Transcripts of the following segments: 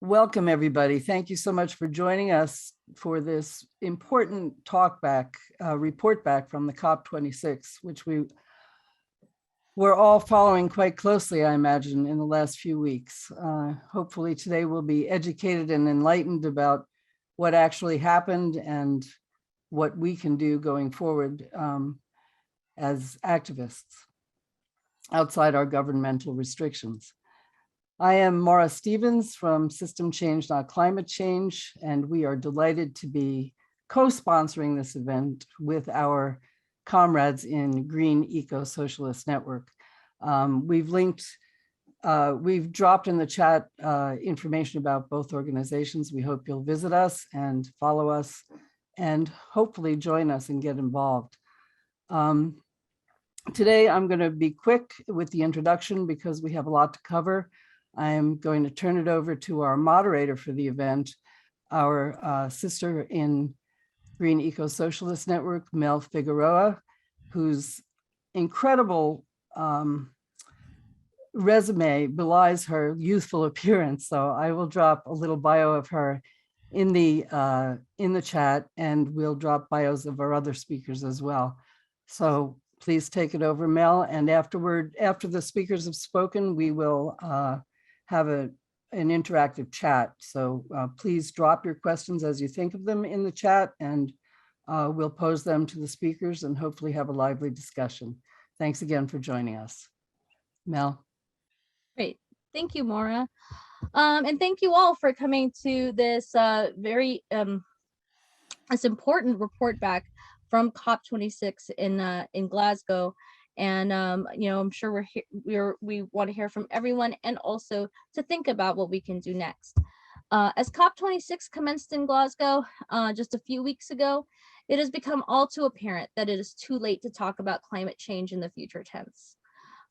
Welcome, everybody. Thank you so much for joining us for this important report back from the Cop26, which we're all following quite closely, I imagine, in the last few weeks. Hopefully today we'll be educated and enlightened about what actually happened and what we can do going forward as activists outside our governmental restrictions. I am Maura Stephens from System Change, Not Climate Change, and we are delighted to be co-sponsoring this event with our comrades in Green Eco-Socialist Network. We've dropped in the chat information about both organizations. We hope you'll visit us and follow us and hopefully join us and get involved. Today, I'm going to be quick with the introduction because we have a lot to cover. I'm going to turn it over to our moderator for the event, our sister in Green Eco-Socialist Network, Mel Figueroa, whose incredible resume belies her youthful appearance. So I will drop a little bio of her in the chat, and we'll drop bios of our other speakers as well. So please take it over, Mel. And afterward, after the speakers have spoken, we will have an interactive chat. So please drop your questions as you think of them in the chat, and we'll pose them to the speakers and hopefully have a lively discussion. Thanks again for joining us. Mel. Great. Thank you, Maura. And thank you all for coming to this very this important report back from COP26 in Glasgow. And you know, I'm sure we want to hear from everyone, and also to think about what we can do next. As COP26 commenced in Glasgow just a few weeks ago, it has become all too apparent that it is too late to talk about climate change in the future tense.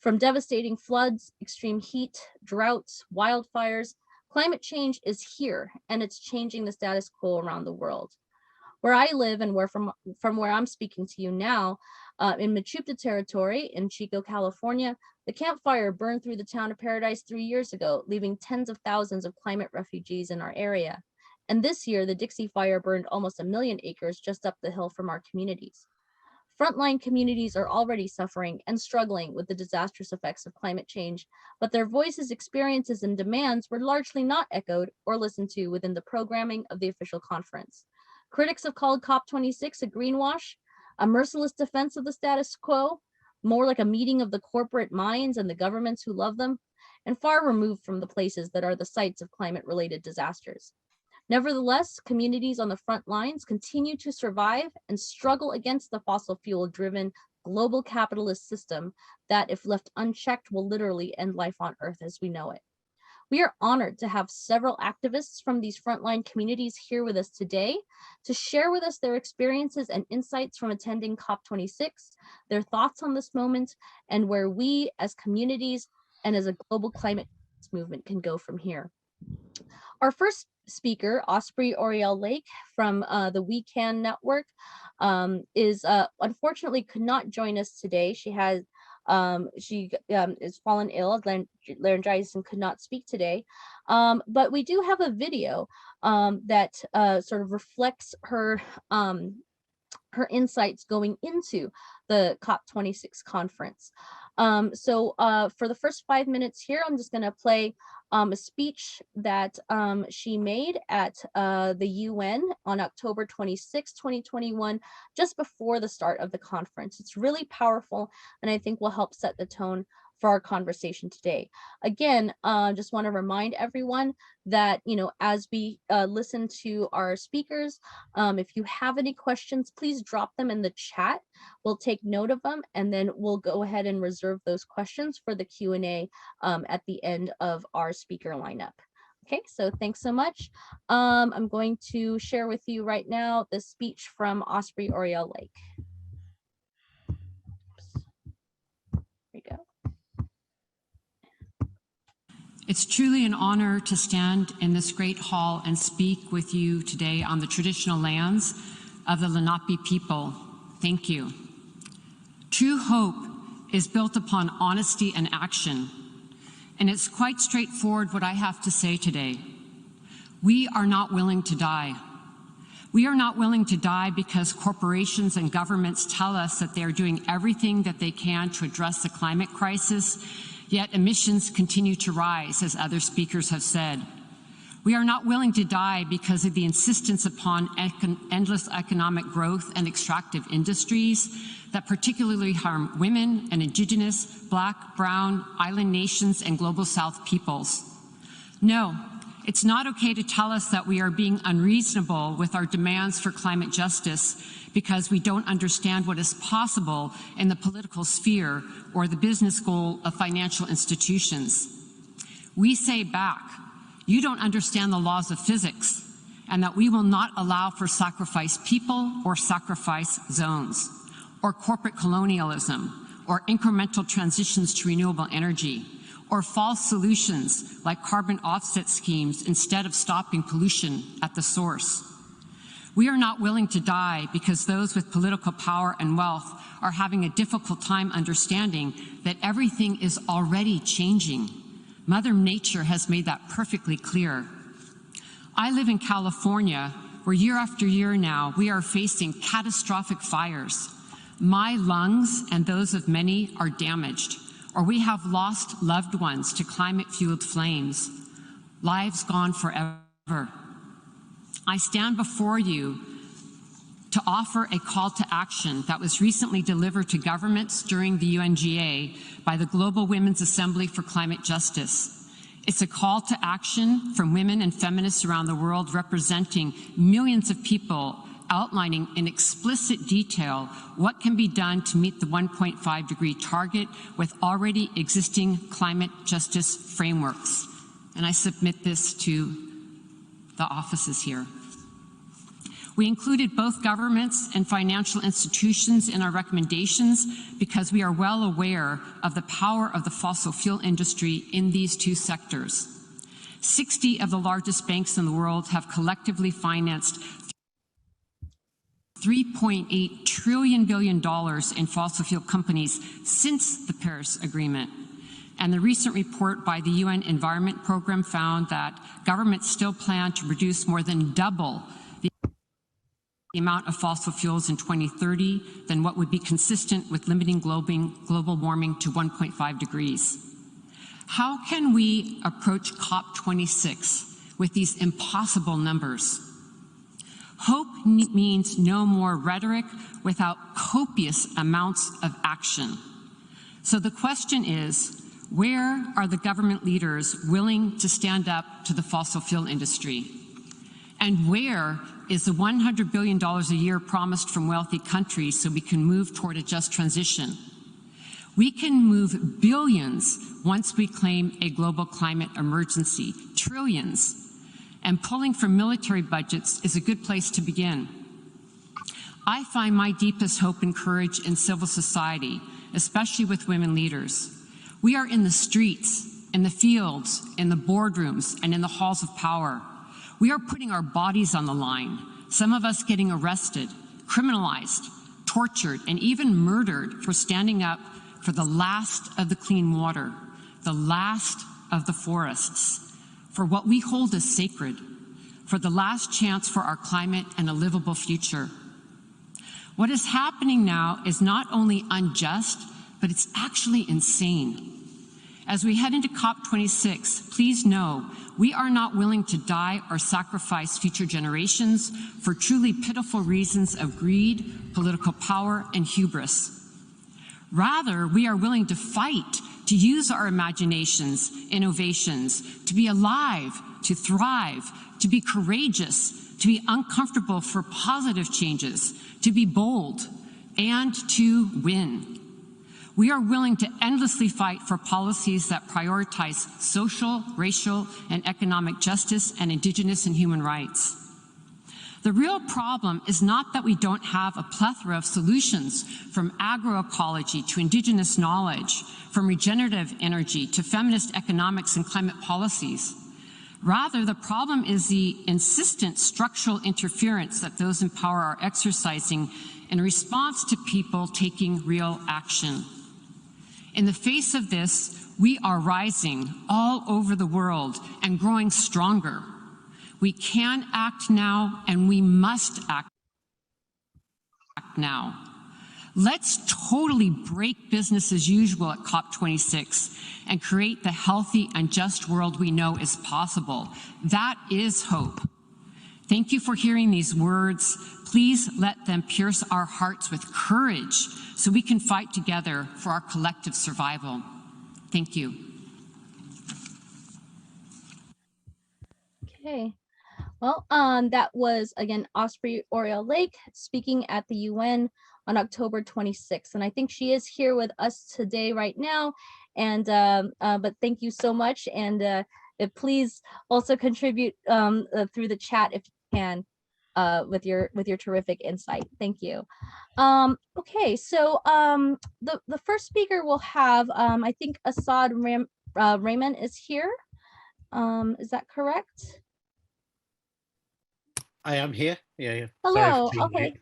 From devastating floods, extreme heat, droughts, wildfires, climate change is here, and it's changing the status quo around the world. Where I live and from where I'm speaking to you now, in Mechoopda territory in Chico, California, the Camp Fire burned through the town of Paradise 3 years ago, leaving tens of thousands of climate refugees in our area. And this year, the Dixie Fire burned almost 1 million acres just up the hill from our communities. Frontline communities are already suffering and struggling with the disastrous effects of climate change, but their voices, experiences, and demands were largely not echoed or listened to within the programming of the official conference. Critics have called COP26 a greenwash, a merciless defense of the status quo, more like a meeting of the corporate minds and the governments who love them, and far removed from the places that are the sites of climate-related disasters. Nevertheless, communities on the front lines continue to survive and struggle against the fossil fuel-driven global capitalist system that, if left unchecked, will literally end life on Earth as we know it. We are honored to have several activists from these frontline communities here with us today to share with us their experiences and insights from attending COP26, their thoughts on this moment, and where we as communities and as a global climate movement can go from here. Our first speaker, Osprey Orielle Lake from the WECAN network, unfortunately could not join us today. She is fallen ill, laryngitis, and could not speak today. But we do have a video that sort of reflects her insights going into the COP26 conference. So for the first 5 minutes here, I'm just going to play a speech that she made at the UN on October 26, 2021, just before the start of the conference. It's really powerful, and I think will help set the tone for our conversation today. Again, just want to remind everyone that, you know, as we listen to our speakers, if you have any questions, please drop them in the chat. We'll take note of them, and then we'll go ahead and reserve those questions for the Q&A at the end of our speaker lineup. Okay, so thanks so much. I'm going to share with you right now the speech from Osprey Orielle Lake. There we go. It's truly an honor to stand in this great hall and speak with you today on the traditional lands of the Lenape people. Thank you. True hope is built upon honesty and action, and it's quite straightforward what I have to say today. We are not willing to die. We are not willing to die because corporations and governments tell us that they are doing everything that they can to address the climate crisis, yet emissions continue to rise, as other speakers have said. We are not willing to die because of the insistence upon endless economic growth and extractive industries that particularly harm women and Indigenous, Black, Brown, island nations, and Global South peoples. No, it's not okay to tell us that we are being unreasonable with our demands for climate justice because we don't understand what is possible in the political sphere or the business goal of financial institutions. We say back, you don't understand the laws of physics, and that we will not allow for sacrifice people or sacrifice zones, or corporate colonialism, or incremental transitions to renewable energy, or false solutions like carbon offset schemes instead of stopping pollution at the source. We are not willing to die because those with political power and wealth are having a difficult time understanding that everything is already changing. Mother Nature has made that perfectly clear. I live in California, where year after year now, we are facing catastrophic fires. My lungs and those of many are damaged, or we have lost loved ones to climate-fueled flames, lives gone forever. I stand before you to offer a call to action that was recently delivered to governments during the UNGA by the Global Women's Assembly for Climate Justice. It's a call to action from women and feminists around the world representing millions of people, outlining in explicit detail what can be done to meet the 1.5-degree target with already existing climate justice frameworks. And I submit this to the offices here. We included both governments and financial institutions in our recommendations because we are well aware of the power of the fossil fuel industry in these two sectors. 60 of the largest banks in the world have collectively financed $3.8 trillion in fossil fuel companies since the Paris Agreement. And the recent report by the UN Environment Programme found that governments still plan to produce more than double the amount of fossil fuels in 2030 than what would be consistent with limiting global warming to 1.5 degrees. How can we approach COP26 with these impossible numbers? Hope means no more rhetoric without copious amounts of action. So the question is, where are the government leaders willing to stand up to the fossil fuel industry? And where is the $100 billion a year promised from wealthy countries so we can move toward a just transition? We can move billions once we claim a global climate emergency, trillions. And pulling from military budgets is a good place to begin. I find my deepest hope and courage in civil society, especially with women leaders. We are in the streets, in the fields, in the boardrooms, and in the halls of power. We are putting our bodies on the line, some of us getting arrested, criminalized, tortured, and even murdered for standing up for the last of the clean water, the last of the forests, for what we hold as sacred, for the last chance for our climate and a livable future. What is happening now is not only unjust, but it's actually insane. As we head into COP26, please know we are not willing to die or sacrifice future generations for truly pitiful reasons of greed, political power, and hubris. Rather, we are willing to fight, to use our imaginations, innovations, to be alive, to thrive, to be courageous, to be uncomfortable for positive changes, to be bold, and to win. We are willing to endlessly fight for policies that prioritize social, racial, and economic justice and Indigenous and human rights. The real problem is not that we don't have a plethora of solutions, from agroecology to Indigenous knowledge, from regenerative energy to feminist economics and climate policies. Rather, the problem is the insistent structural interference that those in power are exercising in response to people taking real action. In the face of this, we are rising all over the world and growing stronger. We can act now, and we must act now. Let's totally break business as usual at COP26 and create the healthy and just world we know is possible. That is hope. Thank you for hearing these words. Please let them pierce our hearts with courage so we can fight together for our collective survival. Thank you. Okay. Well, that was, again, Osprey Orielle Lake speaking at the UN on October 26th. And I think she is here with us today right now. And but thank you so much. And please also contribute through the chat if you can with your terrific insight. Thank you. Okay, so the first speaker will have, I think Asad Rehman is here. Is that correct? I am here. Yeah. Hello. Okay.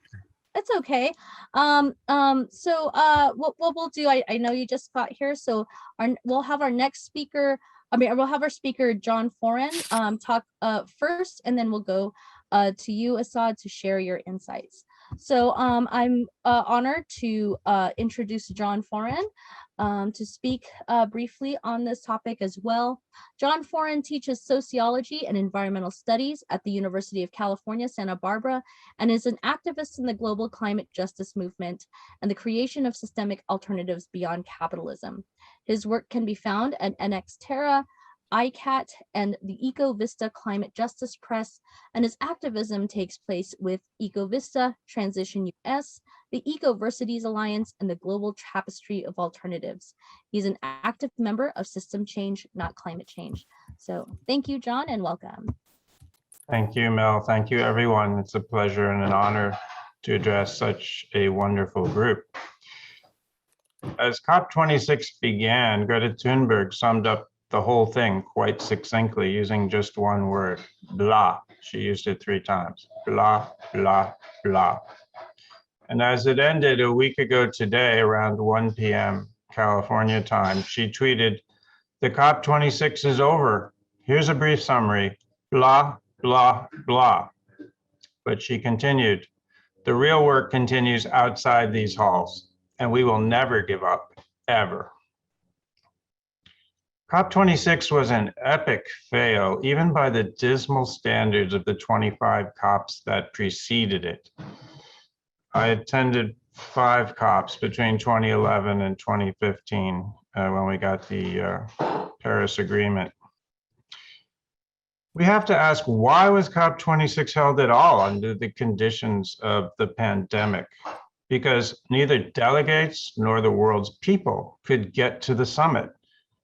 It's okay. So what we'll do, I know you just got here, so we'll have our next speaker. We'll have our speaker John Foran talk first, and then we'll go to you, Asad, to share your insights. So I'm honored to introduce John Foran to speak briefly on this topic as well. John Foran teaches sociology and environmental studies at the University of California, Santa Barbara, and is an activist in the global climate justice movement and the creation of systemic alternatives beyond capitalism. His work can be found at NX Terra, ICAT, and the EcoVista Climate Justice Press, and his activism takes place with EcoVista, Transition US, the Ecoversities Alliance, and the Global Tapestry of Alternatives. He's an active member of System Change, Not Climate Change. So thank you, John, and welcome. Thank you, Mel. Thank you, everyone. It's a pleasure and an honor to address such a wonderful group. As COP26 began, Greta Thunberg summed up the whole thing quite succinctly using just one word, blah. She used it 3 times, blah, blah, blah. And as it ended a week ago today, around 1 p.m. California time, she tweeted, "The COP26 is over. Here's a brief summary, blah, blah, blah." But she continued, "The real work continues outside these halls, and we will never give up, ever." COP26 was an epic fail, even by the dismal standards of the 25 COPs that preceded it. I attended 5 COPs between 2011 and 2015 when we got the Paris Agreement. We have to ask, why was COP26 held at all under the conditions of the pandemic? Because neither delegates nor the world's people could get to the summit.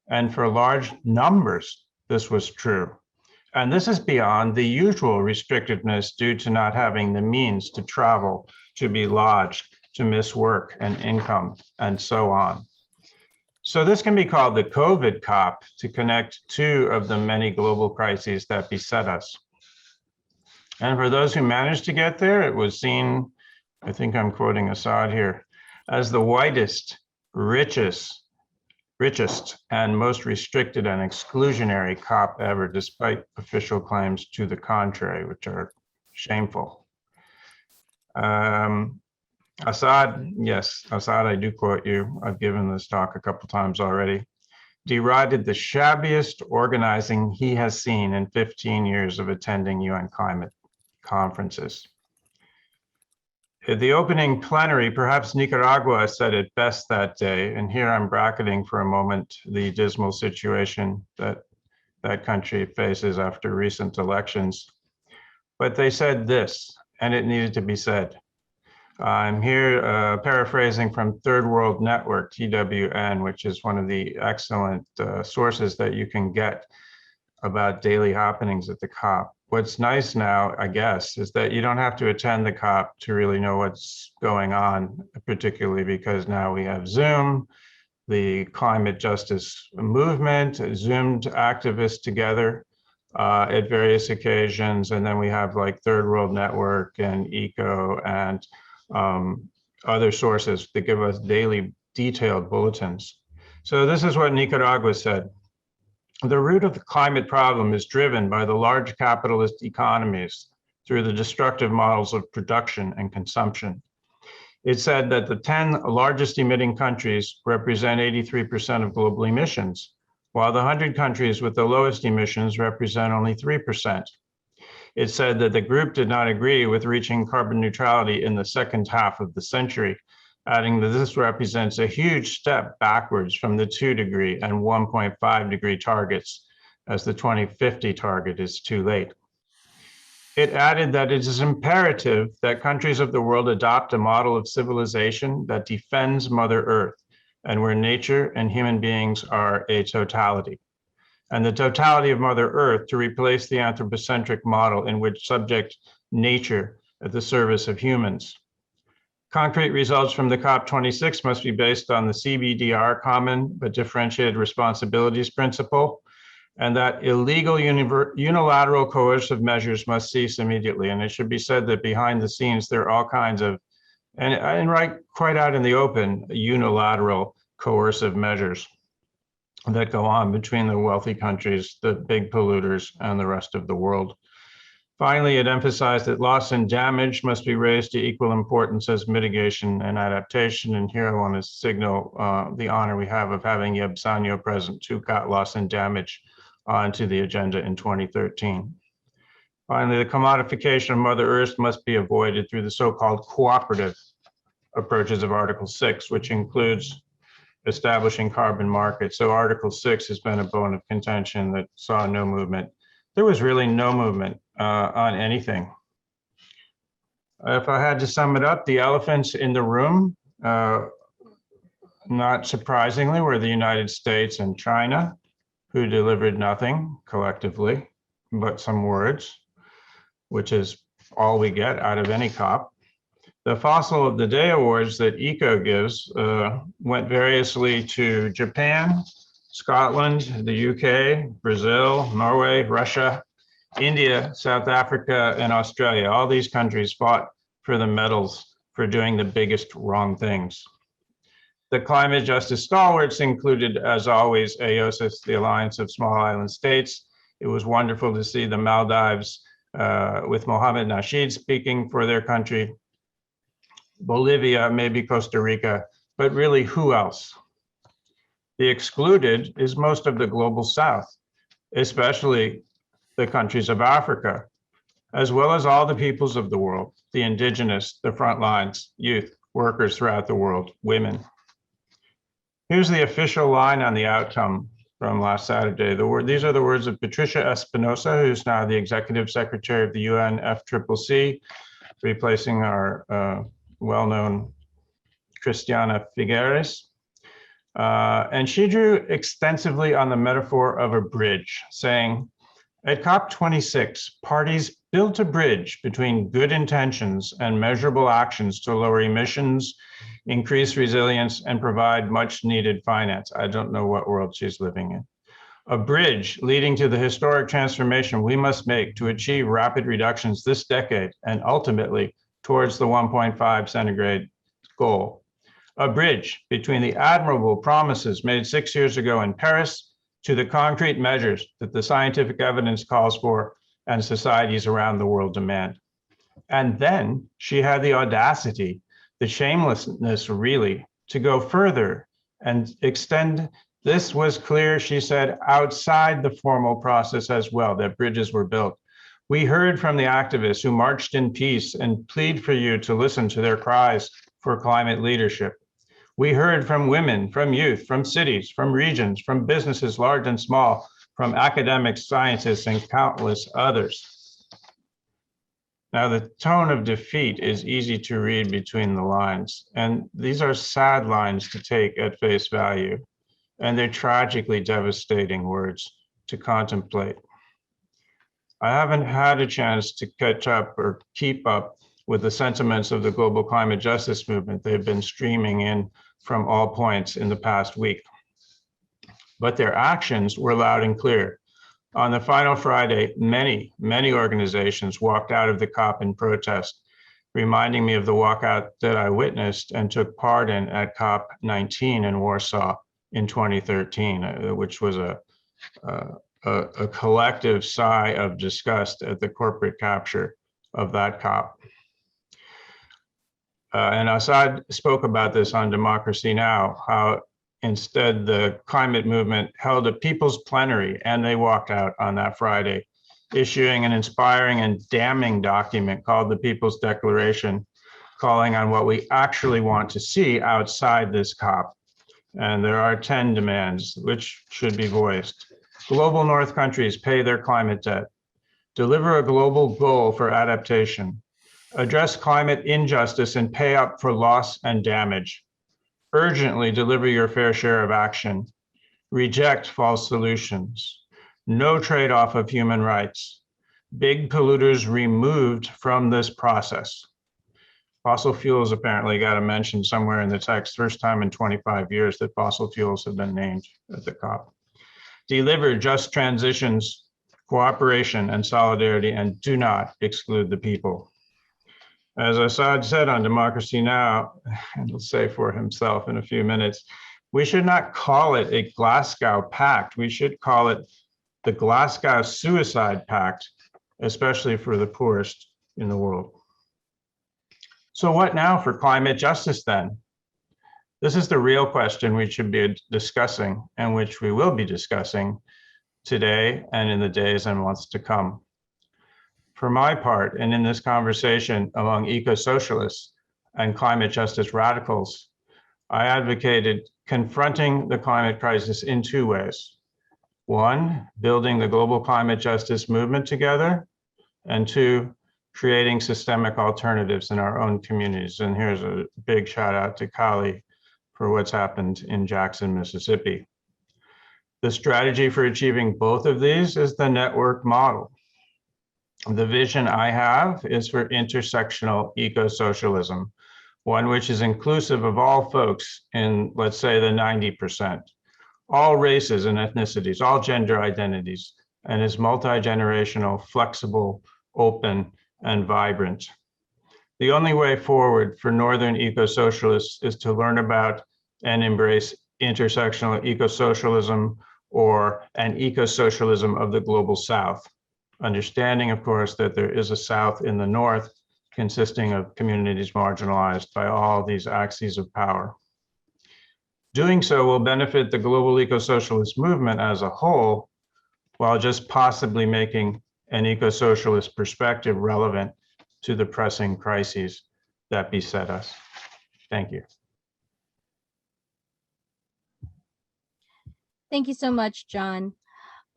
And for large numbers, this was true. And this is beyond the usual restrictiveness due to not having the means to travel, to be lodged, to miss work and income, and so on. So this can be called the COVID COP to connect 2 of the many global crises that beset us. And for those who managed to get there, it was seen, I think I'm quoting Asad here, as the whitest, richest, and most restricted and exclusionary COP ever, despite official claims to the contrary, which are shameful. Asad, yes, Asad, I do quote you. I've given this talk a couple times already. Derided the shabbiest organizing he has seen in 15 years of attending UN climate conferences. At the opening plenary, perhaps Nicaragua said it best that day, and here I'm bracketing for a moment the dismal situation that that country faces after recent elections. But they said this, and it needed to be said. I'm here paraphrasing from Third World Network, TWN, which is one of the excellent sources that you can get about daily happenings at the COP. What's nice now, I guess, is that you don't have to attend the COP to really know what's going on, particularly because now we have Zoom, the climate justice movement, Zoomed activists together at various occasions. And then we have like Third World Network and ECO and other sources that give us daily detailed bulletins. So this is what Nicaragua said. The root of the climate problem is driven by the large capitalist economies through the destructive models of production and consumption. It said that the 10 largest emitting countries represent 83% of global emissions, while the 100 countries with the lowest emissions represent only 3%. It said that the group did not agree with reaching carbon neutrality in the second half of the century, adding that this represents a huge step backwards from the 2-degree and 1.5-degree targets, as the 2050 target is too late. It added that it is imperative that countries of the world adopt a model of civilization that defends Mother Earth, and where nature and human beings are a totality, and the totality of Mother Earth to replace the anthropocentric model in which subject nature at the service of humans. Concrete results from the COP26 must be based on the CBDR, common but differentiated responsibilities principle, and that illegal unilateral coercive measures must cease immediately. And it should be said that behind the scenes, there are all kinds of, and right quite out in the open, unilateral coercive measures that go on between the wealthy countries, the big polluters, and the rest of the world. Finally, it emphasized that loss and damage must be raised to equal importance as mitigation and adaptation. And here I want to signal the honor we have of having Saño present, who got loss and damage onto the agenda in 2013. Finally, the commodification of Mother Earth must be avoided through the so-called cooperative approaches of Article 6, which includes establishing carbon markets. So Article 6 has been a bone of contention that saw no movement. There was really no movement on anything. If I had to sum it up, the elephants in the room, not surprisingly, were the United States and China, who delivered nothing collectively, but some words, which is all we get out of any COP. The Fossil of the Day awards that ECO gives went variously to Japan, Scotland, the UK, Brazil, Norway, Russia, India, South Africa, and Australia. All these countries fought for the medals for doing the biggest wrong things. The climate justice stalwarts included, as always, AOSIS, the Alliance of Small Island States. It was wonderful to see the Maldives with Mohammed Nasheed speaking for their country. Bolivia, maybe Costa Rica, but really who else? The excluded is most of the global South, especially the countries of Africa, as well as all the peoples of the world, the indigenous, the front lines, youth, workers throughout the world, women. Here's the official line on the outcome from last Saturday. These are the words of Patricia Espinosa, who's now the executive secretary of the UNFCCC, replacing our well-known Christiana Figueres. And she drew extensively on the metaphor of a bridge, saying, at COP26, parties built a bridge between good intentions and measurable actions to lower emissions, increase resilience, and provide much needed finance. I don't know what world she's living in. A bridge leading to the historic transformation we must make to achieve rapid reductions this decade and ultimately towards the 1.5 centigrade goal. A bridge between the admirable promises made 6 years ago in Paris to the concrete measures that the scientific evidence calls for and societies around the world demand. And then she had the audacity, the shamelessness really, to go further and extend. This was clear, she said, outside the formal process as well, that bridges were built. We heard from the activists who marched in peace and plead for you to listen to their cries for climate leadership. We heard from women, from youth, from cities, from regions, from businesses large and small, from academics, scientists, and countless others. Now, the tone of defeat is easy to read between the lines, and these are sad lines to take at face value, and they're tragically devastating words to contemplate. I haven't had a chance to catch up or keep up with the sentiments of the global climate justice movement. They've been streaming in from all points in the past week. But their actions were loud and clear. On the final Friday, many organizations walked out of the COP in protest, reminding me of the walkout that I witnessed and took part in at COP19 in Warsaw in 2013, which was a a collective sigh of disgust at the corporate capture of that COP. And Asad spoke about this on Democracy Now!, how instead the climate movement held a people's plenary and they walked out on that Friday, issuing an inspiring and damning document called the People's Declaration, calling on what we actually want to see outside this COP. And there are 10 demands which should be voiced. Global North countries pay their climate debt, deliver a global goal for adaptation, address climate injustice and pay up for loss and damage, urgently deliver your fair share of action, reject false solutions, no trade-off of human rights, big polluters removed from this process. Fossil fuels apparently got a mention somewhere in the text, first time in 25 years that fossil fuels have been named at the COP. Deliver just transitions, cooperation and solidarity, and do not exclude the people. As Asad said on Democracy Now!, and he'll say for himself in a few minutes, we should not call it a Glasgow Pact. We should call it the Glasgow Suicide Pact, especially for the poorest in the world. So what now for climate justice then? This is the real question we should be discussing and which we will be discussing today and in the days and months to come. For my part, and in this conversation among eco-socialists and climate justice radicals, I advocated confronting the climate crisis in two ways. One, building the global climate justice movement together, and two, creating systemic alternatives in our own communities. And here's a big shout out to Kali for what's happened in Jackson, Mississippi. The strategy for achieving both of these is the network model. The vision I have is for intersectional eco-socialism, one which is inclusive of all folks in, let's say, the 90%, all races and ethnicities, all gender identities, and is multi-generational, flexible, open, and vibrant. The only way forward for Northern eco-socialists is to learn about and embrace intersectional eco-socialism, or an eco-socialism of the global South. Understanding, of course, that there is a South in the North consisting of communities marginalized by all these axes of power. Doing so will benefit the global eco-socialist movement as a whole, while just possibly making an eco-socialist perspective relevant to the pressing crises that beset us. Thank you. Thank you so much, John.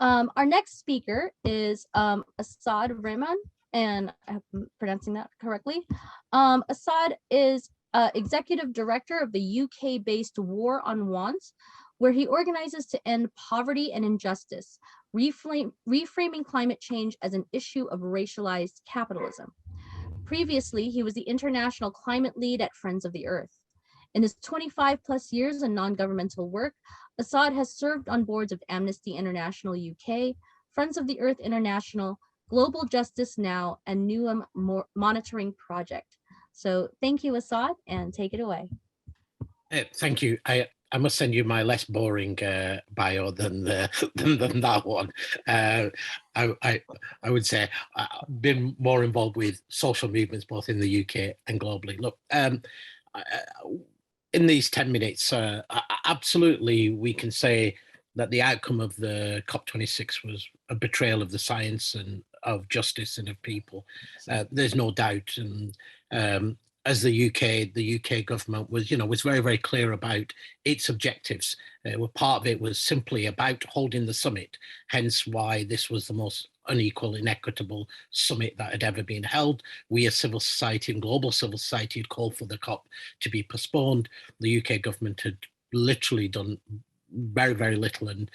Our next speaker is Asad Rehman, and I'm pronouncing that correctly. Asad is Executive Director of the UK-based War on Want, where he organizes to end poverty and injustice, reframing climate change as an issue of racialized capitalism. Previously, he was the international climate lead at Friends of the Earth. In his 25 plus years in non-governmental work, Asad has served on boards of Amnesty International UK, Friends of the Earth International, Global Justice Now, and NUM Monitoring Project. So thank you, Asad, and take it away. Thank you. I must send you my less boring bio than that one. I would say I've been more involved with social movements both in the UK and globally. Look, in these 10 minutes, absolutely we can say that the outcome of the COP26 was a betrayal of the science and of justice and of people. There's no doubt. And as the UK government was, was very, very clear about its objectives. Part of it was simply about holding the summit, hence why this was the most unequal, inequitable summit that had ever been held. We as civil society and global civil society had called for the COP to be postponed. The UK government had literally done very, very little. And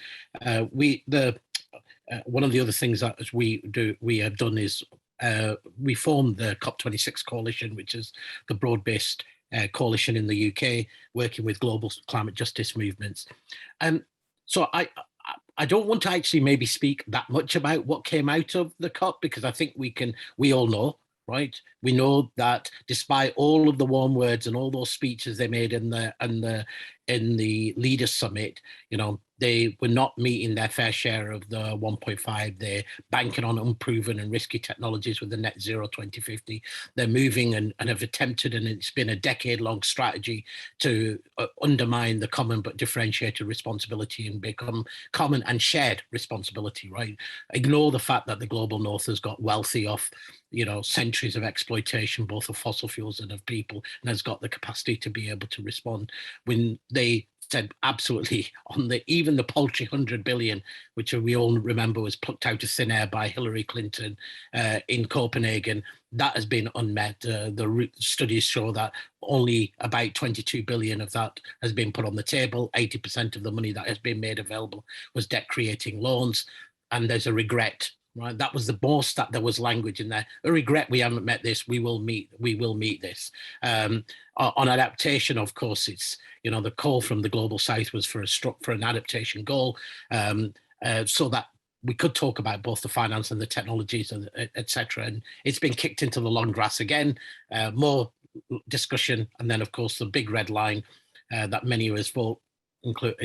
one of the other things that we have done is we formed the Cop26 Coalition, which is the broad-based coalition in the UK, working with global climate justice movements. So I don't want to actually maybe speak that much about what came out of the COP, because I think we all know, right? We know that despite all of the warm words and all those speeches they made in the Leaders Summit, They were not meeting their fair share of the 1.5. They're banking on unproven and risky technologies with the net zero 2050. They're moving and have attempted, and it's been a decade-long strategy to undermine the common but differentiated responsibility and become common and shared responsibility, right? Ignore the fact that the global north has got wealthy off, centuries of exploitation, both of fossil fuels and of people, and has got the capacity to be able to respond. When they said absolutely on even the paltry 100 billion, which we all remember was plucked out of thin air by Hillary Clinton in Copenhagen, that has been unmet. The studies show that only about 22 billion of that has been put on the table. 80% of the money that has been made available was debt creating loans. And there's a regret, right? That was the most that there was language in there. A regret, we haven't met this, we will meet this. On adaptation, of course, it's, the call from the Global South was for an adaptation goal, so that we could talk about both the finance and the technologies, and etc. And it's been kicked into the long grass again. More discussion, and then of course the big red line that many of us vote include,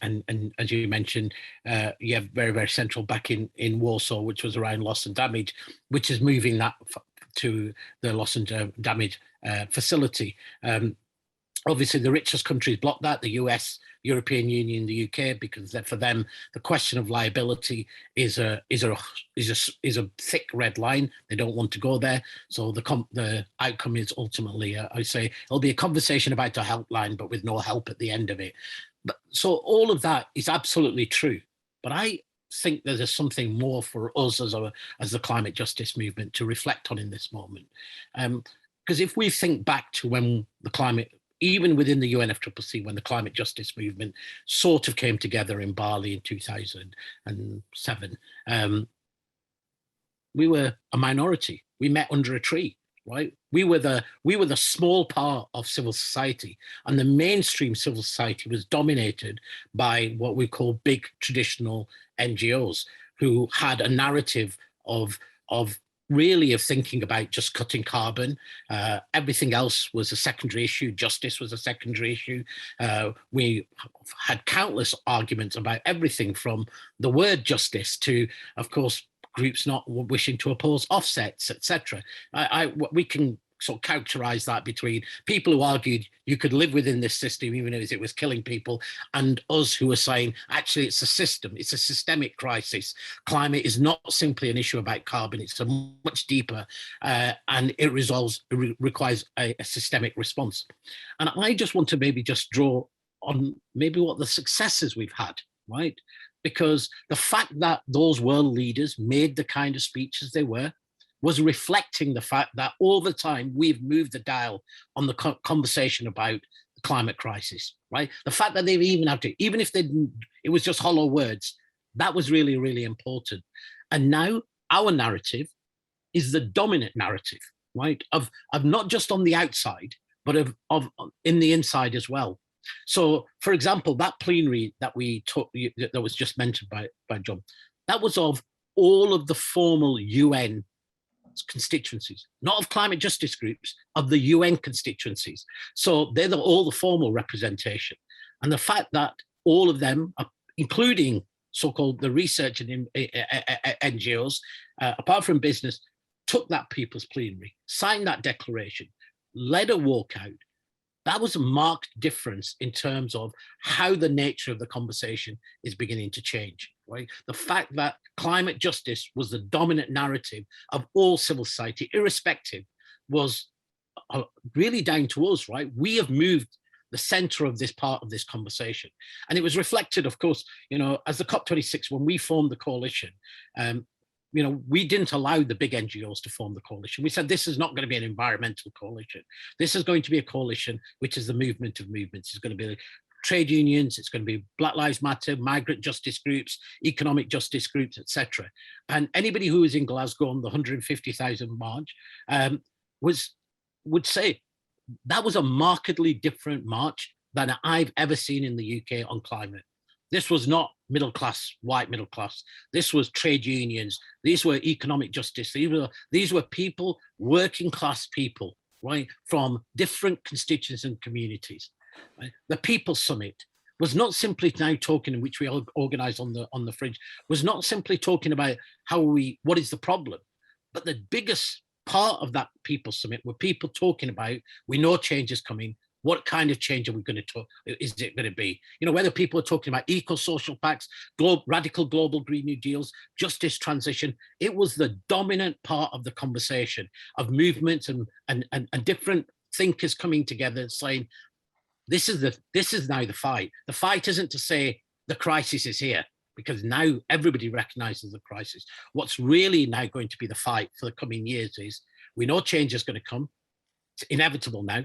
and as you mentioned, you have very, very central back in Warsaw, which was around loss and damage, which is moving that to the loss and damage facility. Obviously, the richest countries block that: the US, European Union, the UK, because for them the question of liability is a thick red line. They don't want to go there. So the outcome is ultimately, I say, it'll be a conversation about a helpline, but with no help at the end of it. But so all of that is absolutely true. But I think there's something more for us as the climate justice movement to reflect on in this moment, because if we think back to when the climate, even within the UNFCCC, when the climate justice movement sort of came together in Bali in 2007, we were a minority. We met under a tree, right? We were the small part of civil society, and the mainstream civil society was dominated by what we call big traditional NGOs, who had a narrative of thinking about just cutting carbon. Everything else was a secondary issue. Justice was a secondary issue. We had countless arguments about everything from the word justice to, of course, groups not wishing to oppose offsets, etc. We can sort of characterize that between people who argued you could live within this system even if it was killing people, and us who are saying actually it's a system, it's a systemic crisis. Climate is not simply an issue about carbon, it's a much deeper, and it requires a systemic response. And I just want to maybe just draw on maybe what the successes we've had, right? Because the fact that those world leaders made the kind of speeches they were was reflecting the fact that all the time we've moved the dial on the conversation about the climate crisis, right? The fact that they've even had to, even if it was just hollow words, that was really, really important. And now our narrative is the dominant narrative, right? Of not just on the outside, but of in the inside as well. So, for example, that plenary that we took, that was just mentioned by John, that was of all of the formal UN constituencies, not of climate justice groups, of the UN constituencies. So they're all the formal representation. And the fact that all of them, including so-called the research and NGOs, apart from business, took that people's plenary, signed that declaration, led a walkout, that was a marked difference in terms of how the nature of the conversation is beginning to change, right? The fact that climate justice was the dominant narrative of all civil society, irrespective, was really down to us, right? We have moved the center of this part of this conversation. And it was reflected, of course, as the COP26, when we formed the coalition, we didn't allow the big NGOs to form the coalition. We said, this is not going to be an environmental coalition. This is going to be a coalition, which is the movement of movements. It's going to be trade unions, it's going to be Black Lives Matter, migrant justice groups, economic justice groups, etc. And anybody who was in Glasgow on the 150,000 march would say that was a markedly different march than I've ever seen in the UK on climate. This was not middle class, white middle class. This was trade unions. These were economic justice. These were people, working class people, right, from different constituencies and communities. Right? The People's Summit, was not simply now talking, which we organized on the fringe, was not simply talking about what is the problem, but the biggest part of that People's Summit were people talking about, we know change is coming. What kind of change are we going to talk? Is it going to be? You know, whether people are talking about eco-social pacts, radical global Green New Deals, justice transition, it was the dominant part of the conversation of movements and different thinkers coming together saying, this is now the fight. The fight isn't to say the crisis is here, because now everybody recognizes the crisis. What's really now going to be the fight for the coming years is, we know change is going to come. It's inevitable now.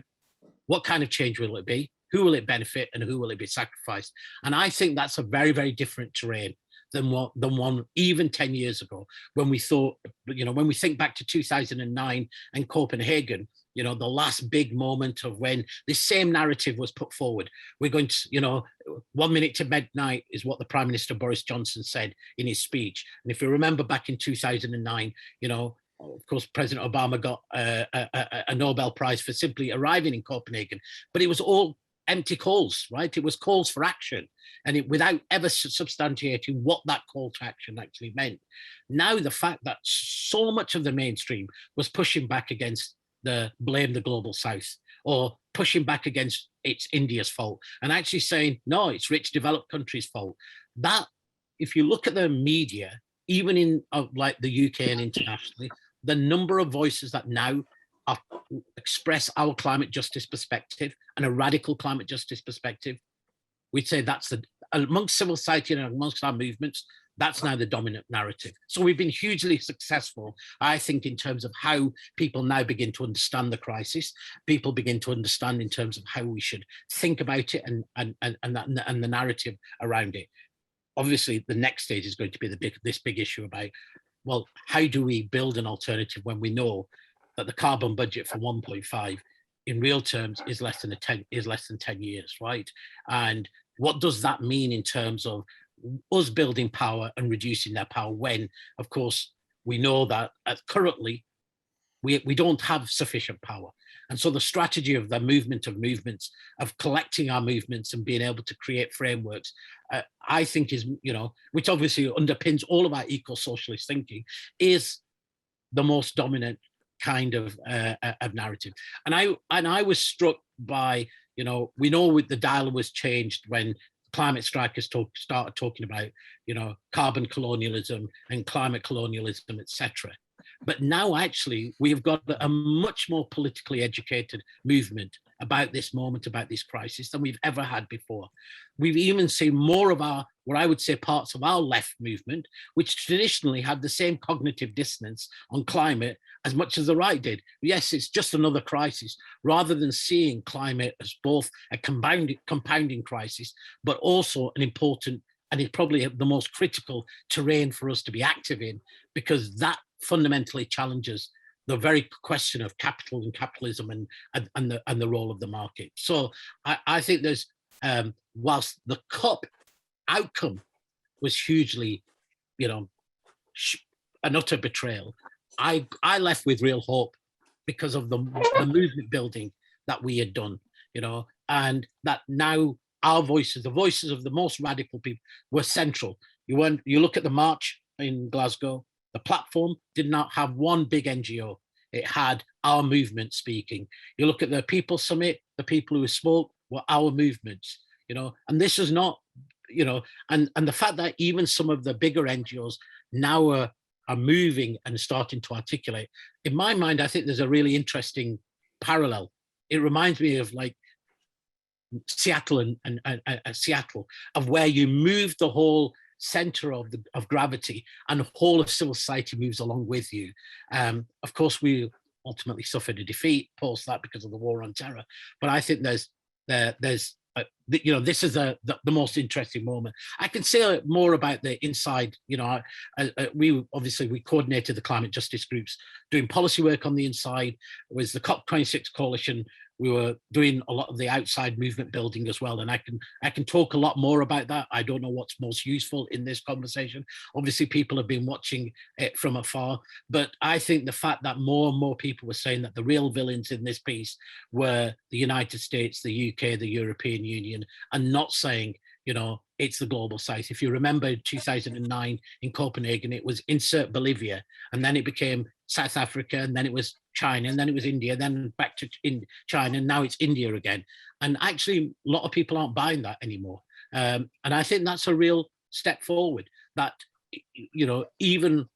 What kind of change will it be? Who will it benefit and who will it be sacrificed? And I think that's a very, very different terrain than one even 10 years ago, when we thought, you know, when we think back to 2009 and Copenhagen, you know, the last big moment of when this same narrative was put forward. We're going to, you know, 1 minute to midnight is what the Prime Minister Boris Johnson said in his speech. And if you remember back in 2009, you know, of course, President Obama got a Nobel Prize for simply arriving in Copenhagen, but it was all empty calls, right? It was calls for action, and without ever substantiating what that call to action actually meant. Now, the fact that so much of the mainstream was pushing back against blame the global south, or pushing back against it's India's fault, and actually saying, no, it's rich developed countries' fault. That, if you look at the media, even in like the UK and internationally, the number of voices that now express our climate justice perspective and a radical climate justice perspective, we'd say that's amongst civil society and amongst our movements, that's now the dominant narrative. So we've been hugely successful, I think, in terms of how people now begin to understand the crisis. People begin to understand in terms of how we should think about it and the narrative around it. Obviously, the next stage is going to be this big issue about, well, how do we build an alternative when we know that the carbon budget for 1.5 in real terms is less than 10 years, right? And what does that mean in terms of us building power and reducing their power, when, of course, we know that currently we don't have sufficient power. And so the strategy of the movement of movements, of collecting our movements and being able to create frameworks, I think is, you know, which obviously underpins all of our eco-socialist thinking, is the most dominant kind of narrative. And I was struck by, you know, we know with the dial was changed when climate strikers started talking about, you know, carbon colonialism and climate colonialism, etc. But now actually we've got a much more politically educated movement about this moment, about this crisis, than we've ever had before. We've even seen more of our, what I would say, parts of our left movement, which traditionally had the same cognitive dissonance on climate as much as the right did. Yes, it's just another crisis, rather than seeing climate as both a compounding crisis, but also an important, and it's probably the most critical terrain for us to be active in, because that fundamentally challenges the very question of capital and capitalism and the role of the market. So I think there's, whilst the COP outcome was hugely, you know, an utter betrayal, I left with real hope because of the movement building that we had done, you know, and that now our voices, the voices of the most radical people, were central. You look at the march in Glasgow, the platform did not have one big NGO. It had our movement speaking. You look at the People's Summit, the people who spoke were our movements, you know, and this is not, you know, and the fact that even some of the bigger NGOs now are moving and starting to articulate, in my mind, I think there's a really interesting parallel. It reminds me of like Seattle and Seattle, of where you move the whole center of gravity and the whole of civil society moves along with you. Of course, we ultimately suffered a defeat post that because of the war on terror. But I think there's you know, this is the most interesting moment. I can say more about the inside. You know, we coordinated the climate justice groups doing policy work on the inside. It was the Cop26 Coalition We were doing a lot of the outside movement building as well. And I can talk a lot more about that. I don't know what's most useful in this conversation. Obviously, people have been watching it from afar, but I think the fact that more and more people were saying that the real villains in this piece were the United States, the UK, the European Union, and not saying, you know, it's the global south. If you remember in 2009 in Copenhagen, it was insert Bolivia, and then it became South Africa, and then it was China, and then it was India, then back to China, and now it's India again. And actually, a lot of people aren't buying that anymore. And I think that's a real step forward, that, you know, even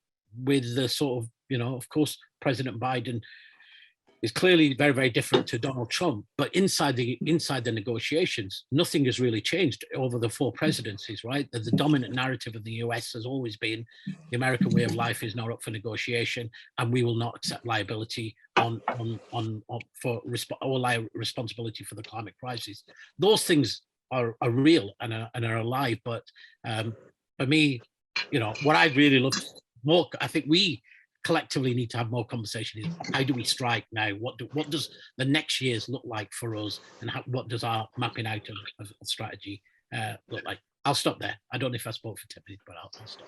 with the sort of, you know, of course, President Biden is clearly very, very different to Donald Trump, but inside the negotiations, nothing has really changed over the 4 presidencies, right? The dominant narrative of the US has always been the American way of life is not up for negotiation, and we will not accept liability responsibility for the climate crisis. Those things are real and are alive. But for me, you know, what I'd really love more, I think we collectively need to have more conversation is, how do we strike now? What does the next years look like for us, and what does our mapping out of strategy look like? I'll stop there. I don't know if I spoke for 10 minutes, but I'll stop.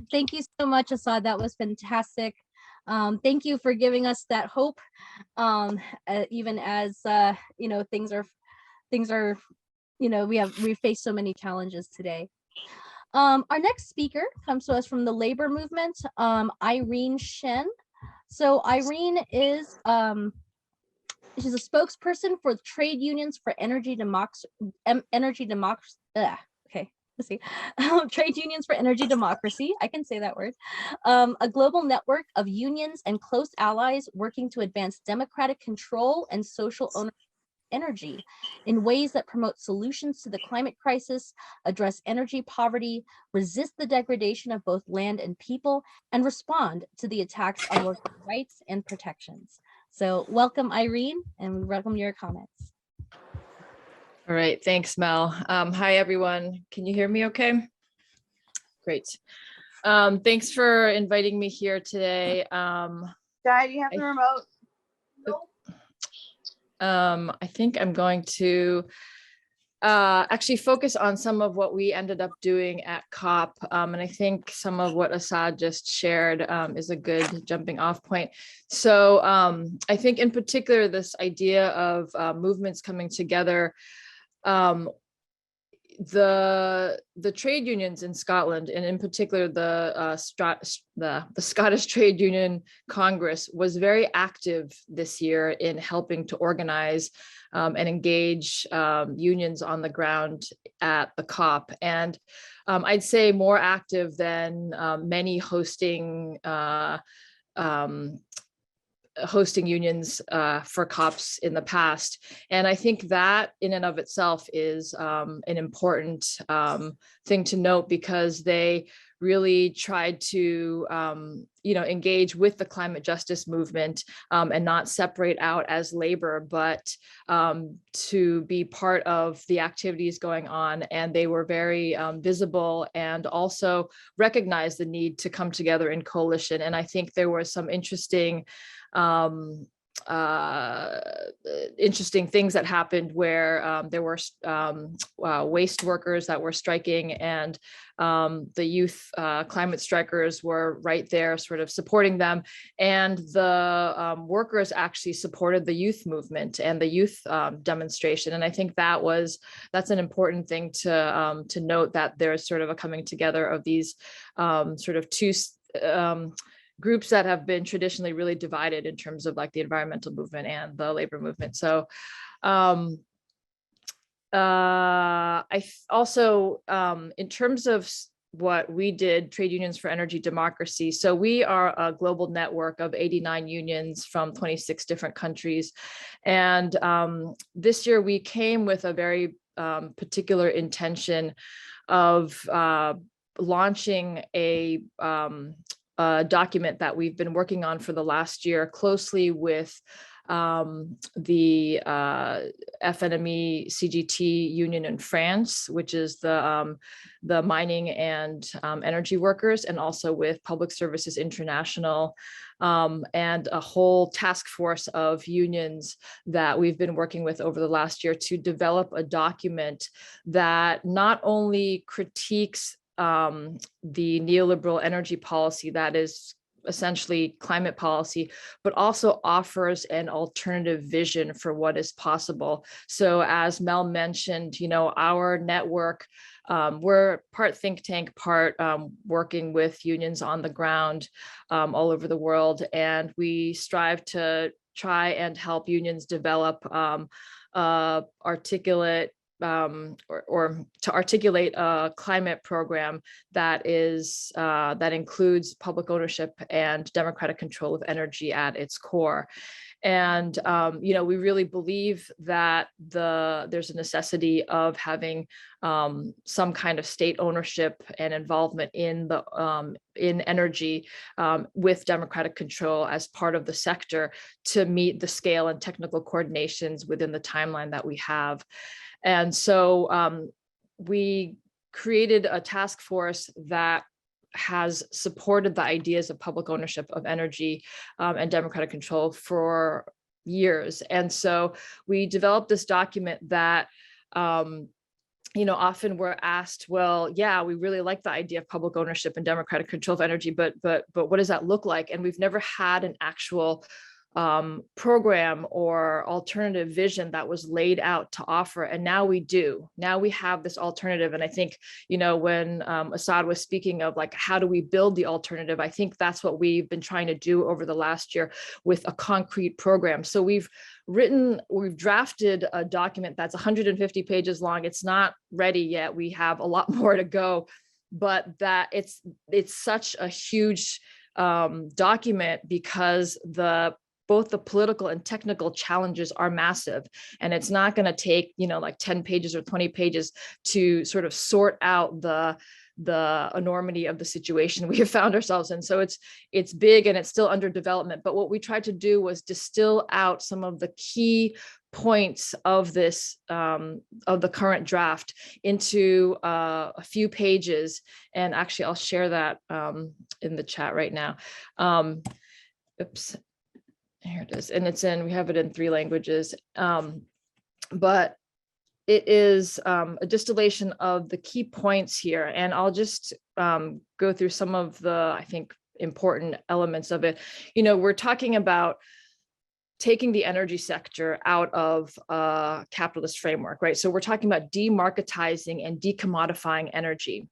Thank you so much, Asad. That was fantastic. Thank you for giving us that hope, even as you know, things are, you know, we face so many challenges today. Our next speaker comes to us from the labor movement, Irene Shen. So Irene is she's a spokesperson for trade unions for energy democracy. Trade unions for energy democracy. I can say that word. A global network of unions and close allies working to advance democratic control and social ownership energy in ways that promote solutions to the climate crisis, address energy poverty, resist the degradation of both land and people, and respond to the attacks on workers' rights and protections. So welcome, Irene, and we welcome your comments. All right, thanks, Mel. Hi, everyone. Can you hear me okay? Great. Thanks for inviting me here today. Di, do you have the remote? I think I'm going to actually focus on some of what we ended up doing at COP. And I think some of what Asad just shared is a good jumping off point. So I think in particular, this idea of movements coming together, the trade unions in Scotland, and in particular the Scottish Trade Union Congress, was very active this year in helping to organize and engage unions on the ground at the COP. And I'd say more active than many hosting unions for COPs in the past. And I think that in and of itself is an important thing to note, because they really tried to engage with the climate justice movement and not separate out as labor, but to be part of the activities going on. And they were very visible, and also recognized the need to come together in coalition. And I think there were some interesting things that happened where there were waste workers that were striking, and the youth climate strikers were right there sort of supporting them, and the workers actually supported the youth movement and the youth demonstration. And I think that's an important thing to note, that there's sort of a coming together of these sort of two groups that have been traditionally really divided in terms of like the environmental movement and the labor movement. So I also, in terms of what we did, Trade Unions for Energy Democracy. So we are a global network of 89 unions from 26 different countries. And this year we came with a very particular intention of launching a document that we've been working on for the last year, closely with the FNME CGT union in France, which is the mining and energy workers, and also with Public Services International, and a whole task force of unions that we've been working with over the last year to develop a document that not only critiques the neoliberal energy policy that is essentially climate policy, but also offers an alternative vision for what is possible. So as Mel mentioned, our network, we're part think tank, part working with unions on the ground all over the world. And we strive to try and help unions develop articulate or to articulate a climate program that is that includes public ownership and democratic control of energy at its core. And we really believe that there's a necessity of having some kind of state ownership and involvement in the in energy with democratic control as part of the sector to meet the scale and technical coordinations within the timeline that we have. And so we created a task force that has supported the ideas of public ownership of energy and democratic control for years. And so we developed this document that, often we're asked, well, yeah, we really like the idea of public ownership and democratic control of energy, but what does that look like? And we've never had an actual program or alternative vision that was laid out to offer. And now we do. Now we have this alternative. And I think, when Asad was speaking of like, how do we build the alternative? I think that's what we've been trying to do over the last year with a concrete program. So we've drafted a document that's 150 pages long. It's not ready yet. We have a lot more to go, but that it's such a huge document because both the political and technical challenges are massive. And it's not going to take, like 10 pages or 20 pages to sort of sort out the enormity of the situation we have found ourselves in. So it's big and it's still under development. But what we tried to do was distill out some of the key points of this, of the current draft into a few pages. And actually, I'll share that in the chat right now. Oops. Here it is. And we have it in 3 languages. But it is a distillation of the key points here. And I'll just go through some of the, I think, important elements of it. We're talking about taking the energy sector out of a capitalist framework, right? So we're talking about demarketizing and decommodifying energy,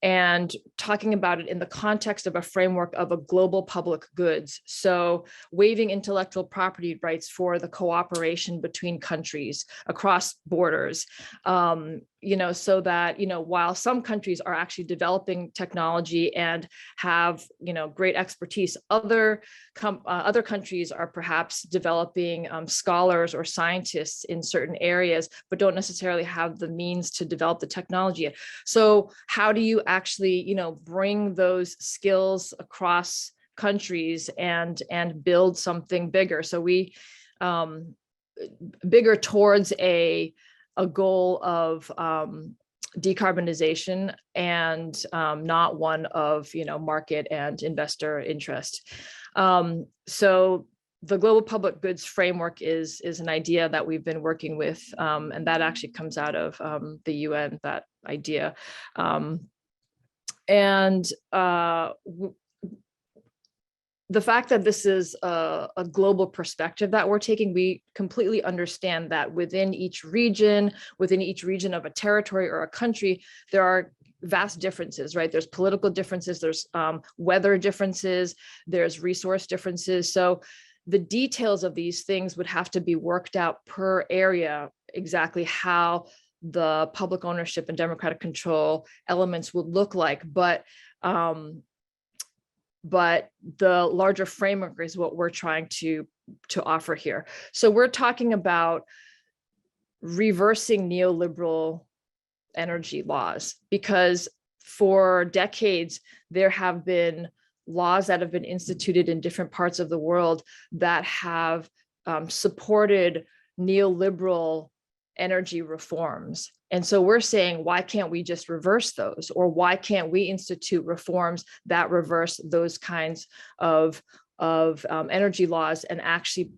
and talking about it in the context of a framework of a global public goods. So waiving intellectual property rights for the cooperation between countries across borders, so that, while some countries are actually developing technology and have, great expertise, other countries are perhaps developing scholars or scientists in certain areas, but don't necessarily have the means to develop the technology. So how do you actually, bring those skills across countries and build something bigger? So we bigger towards a goal of decarbonization and not one of market and investor interest. So the global public goods framework is an idea that we've been working with, and that actually comes out of the UN, that idea. The fact that this is a global perspective that we're taking, we completely understand that within each region of a territory or a country, there are vast differences, right? There's political differences, there's weather differences, there's resource differences. So the details of these things would have to be worked out per area, exactly how the public ownership and democratic control elements would look like. But the larger framework is what we're trying to offer here. So we're talking about reversing neoliberal energy laws, because for decades, there have been laws that have been instituted in different parts of the world that have supported neoliberal energy reforms. And so we're saying, why can't we just reverse those? Or why can't we institute reforms that reverse those kinds of energy laws and actually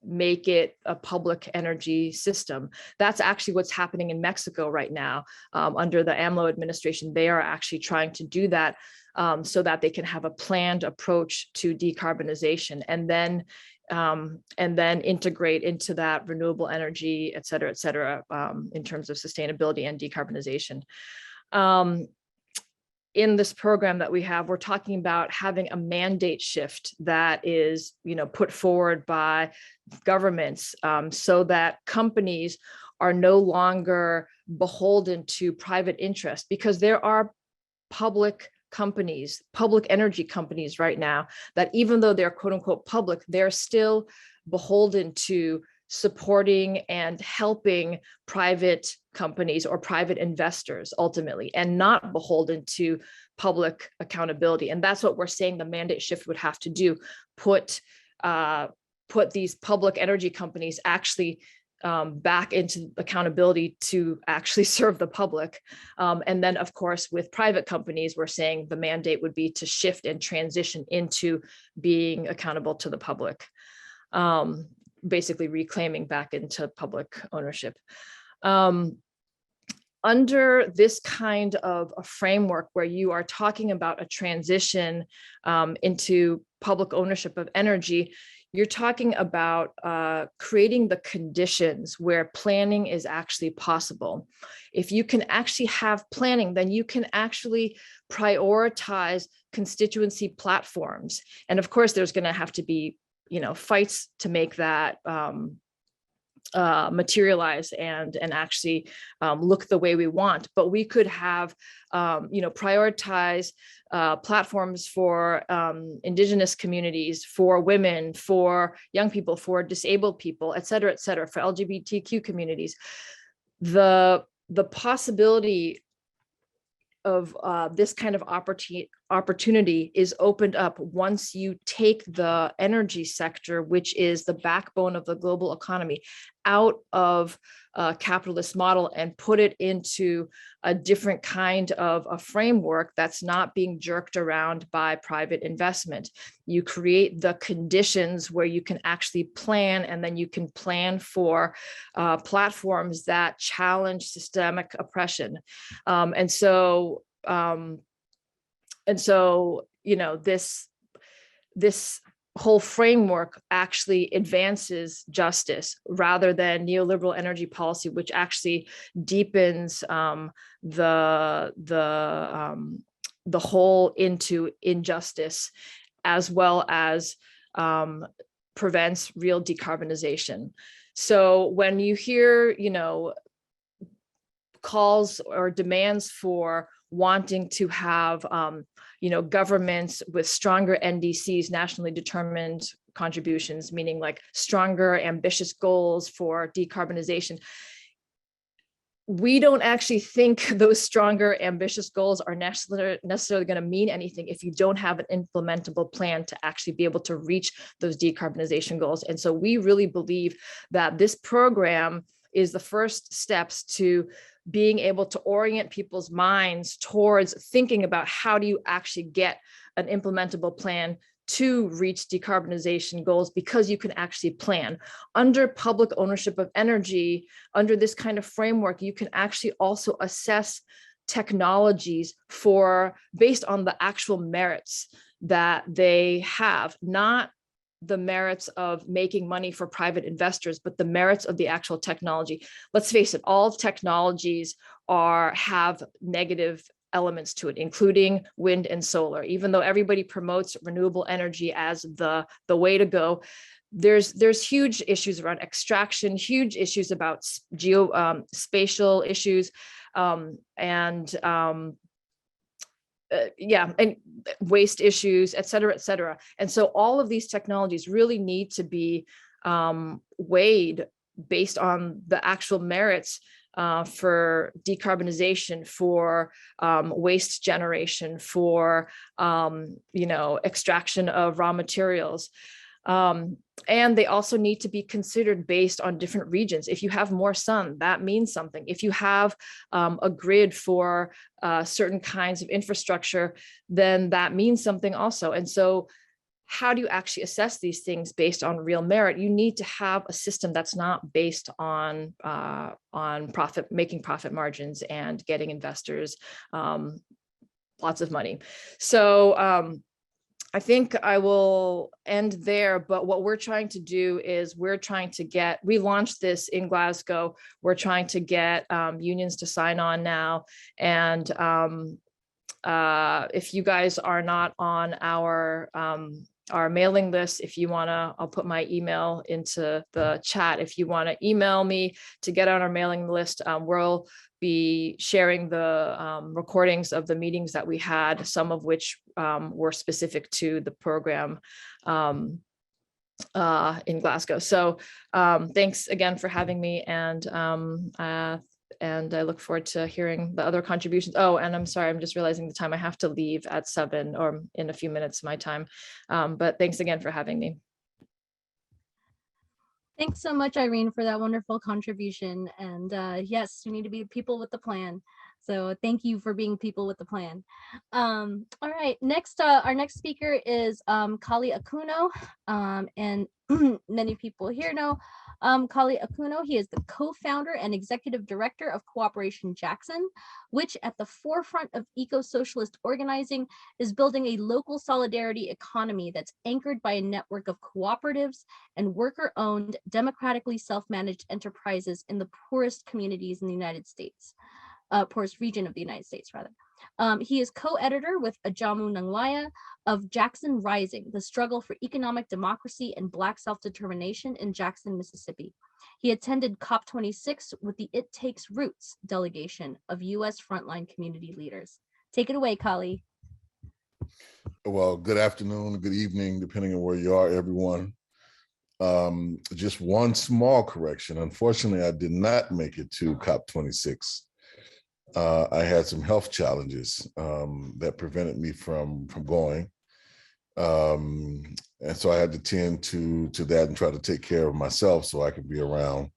make it a public energy system? That's actually what's happening in Mexico right now. Under the AMLO administration, they are actually trying to do that so that they can have a planned approach to decarbonization, and then integrate into that renewable energy, et cetera, in terms of sustainability and decarbonization. In this program that we have, we're talking about having a mandate shift that is, put forward by governments, so that companies are no longer beholden to private interest, because there are public companies, public energy companies right now, that even though they're quote unquote public, they're still beholden to supporting and helping private companies or private investors ultimately, and not beholden to public accountability. And that's what we're saying the mandate shift would have to do: put these public energy companies actually back into accountability to actually serve the public. And then, of course, with private companies, we're saying the mandate would be to shift and transition into being accountable to the public, basically reclaiming back into public ownership. Under this kind of a framework where you are talking about a transition into public ownership of energy, you're talking about creating the conditions where planning is actually possible. If you can actually have planning, then you can actually prioritize constituency platforms. And of course, there's going to have to be, fights to make that materialize and actually look the way we want. But we could have, prioritize platforms for indigenous communities, for women, for young people, for disabled people, et cetera, for LGBTQ communities. The possibility of this kind of opportunity is opened up once you take the energy sector, which is the backbone of the global economy, out of a capitalist model and put it into a different kind of a framework that's not being jerked around by private investment. You create the conditions where you can actually plan, and then you can plan for platforms that challenge systemic oppression. And so, this whole framework actually advances justice rather than neoliberal energy policy, which actually deepens the hole into injustice, as well as prevents real decarbonization. So when you hear, calls or demands for wanting to have governments with stronger NDCs, nationally determined contributions, meaning like stronger, ambitious goals for decarbonization, we don't actually think those stronger, ambitious goals are necessarily going to mean anything if you don't have an implementable plan to actually be able to reach those decarbonization goals. And so we really believe that this program is the first steps to being able to orient people's minds towards thinking about how do you actually get an implementable plan to reach decarbonization goals, because you can actually plan. Under public ownership of energy, under this kind of framework, you can actually also assess technologies based on the actual merits that they have, not the merits of making money for private investors, but the merits of the actual technology. Let's face it, all technologies have negative elements to it, including wind and solar. Even though everybody promotes renewable energy as the way to go, there's huge issues around extraction, huge issues about spatial issues, and waste issues, et cetera. And so all of these technologies really need to be weighed based on the actual merits for decarbonization, for waste generation, for extraction of raw materials. And they also need to be considered based on different regions. If you have more sun, that means something. If you have a grid for certain kinds of infrastructure, then that means something also. And so how do you actually assess these things based on real merit? You need to have a system that's not based on making profit margins and getting investors lots of money. So I think I will end there, but what we're trying to do is we launched this in Glasgow. We're trying to get unions to sign on now. And if you guys are not on our mailing list, if you wanna, I'll put my email into the chat. If you wanna email me to get on our mailing list, we'll be sharing the recordings of the meetings that we had, some of which were specific to the program in Glasgow. So thanks again for having me, and I look forward to hearing the other contributions. Oh, and I'm sorry, I'm just realizing the time. I have to leave at 7 or in a few minutes my time. But thanks again for having me. Thanks so much, Irene, for that wonderful contribution. And yes, we need to be people with the plan. So thank you for being people with the plan. All right, next, our next speaker is Kali Akuno. And many people here know Kali Akuno. He is the co-founder and executive director of Cooperation Jackson, which at the forefront of eco-socialist organizing is building a local solidarity economy that's anchored by a network of cooperatives and worker-owned, democratically self-managed enterprises in the poorest communities in the United States, poorest region of the United States, rather. He is co-editor with Ajamu Nanglaya of Jackson Rising, the struggle for economic democracy and Black self-determination in Jackson, Mississippi. He attended COP26 with the It Takes Roots delegation of US frontline community leaders. Take it away, Kali. Well, good afternoon, good evening, depending on where you are, everyone. Just one small correction. Unfortunately, I did not make it to COP26. I had some health challenges that prevented me from going. And so I had to tend to that and try to take care of myself so I could be around,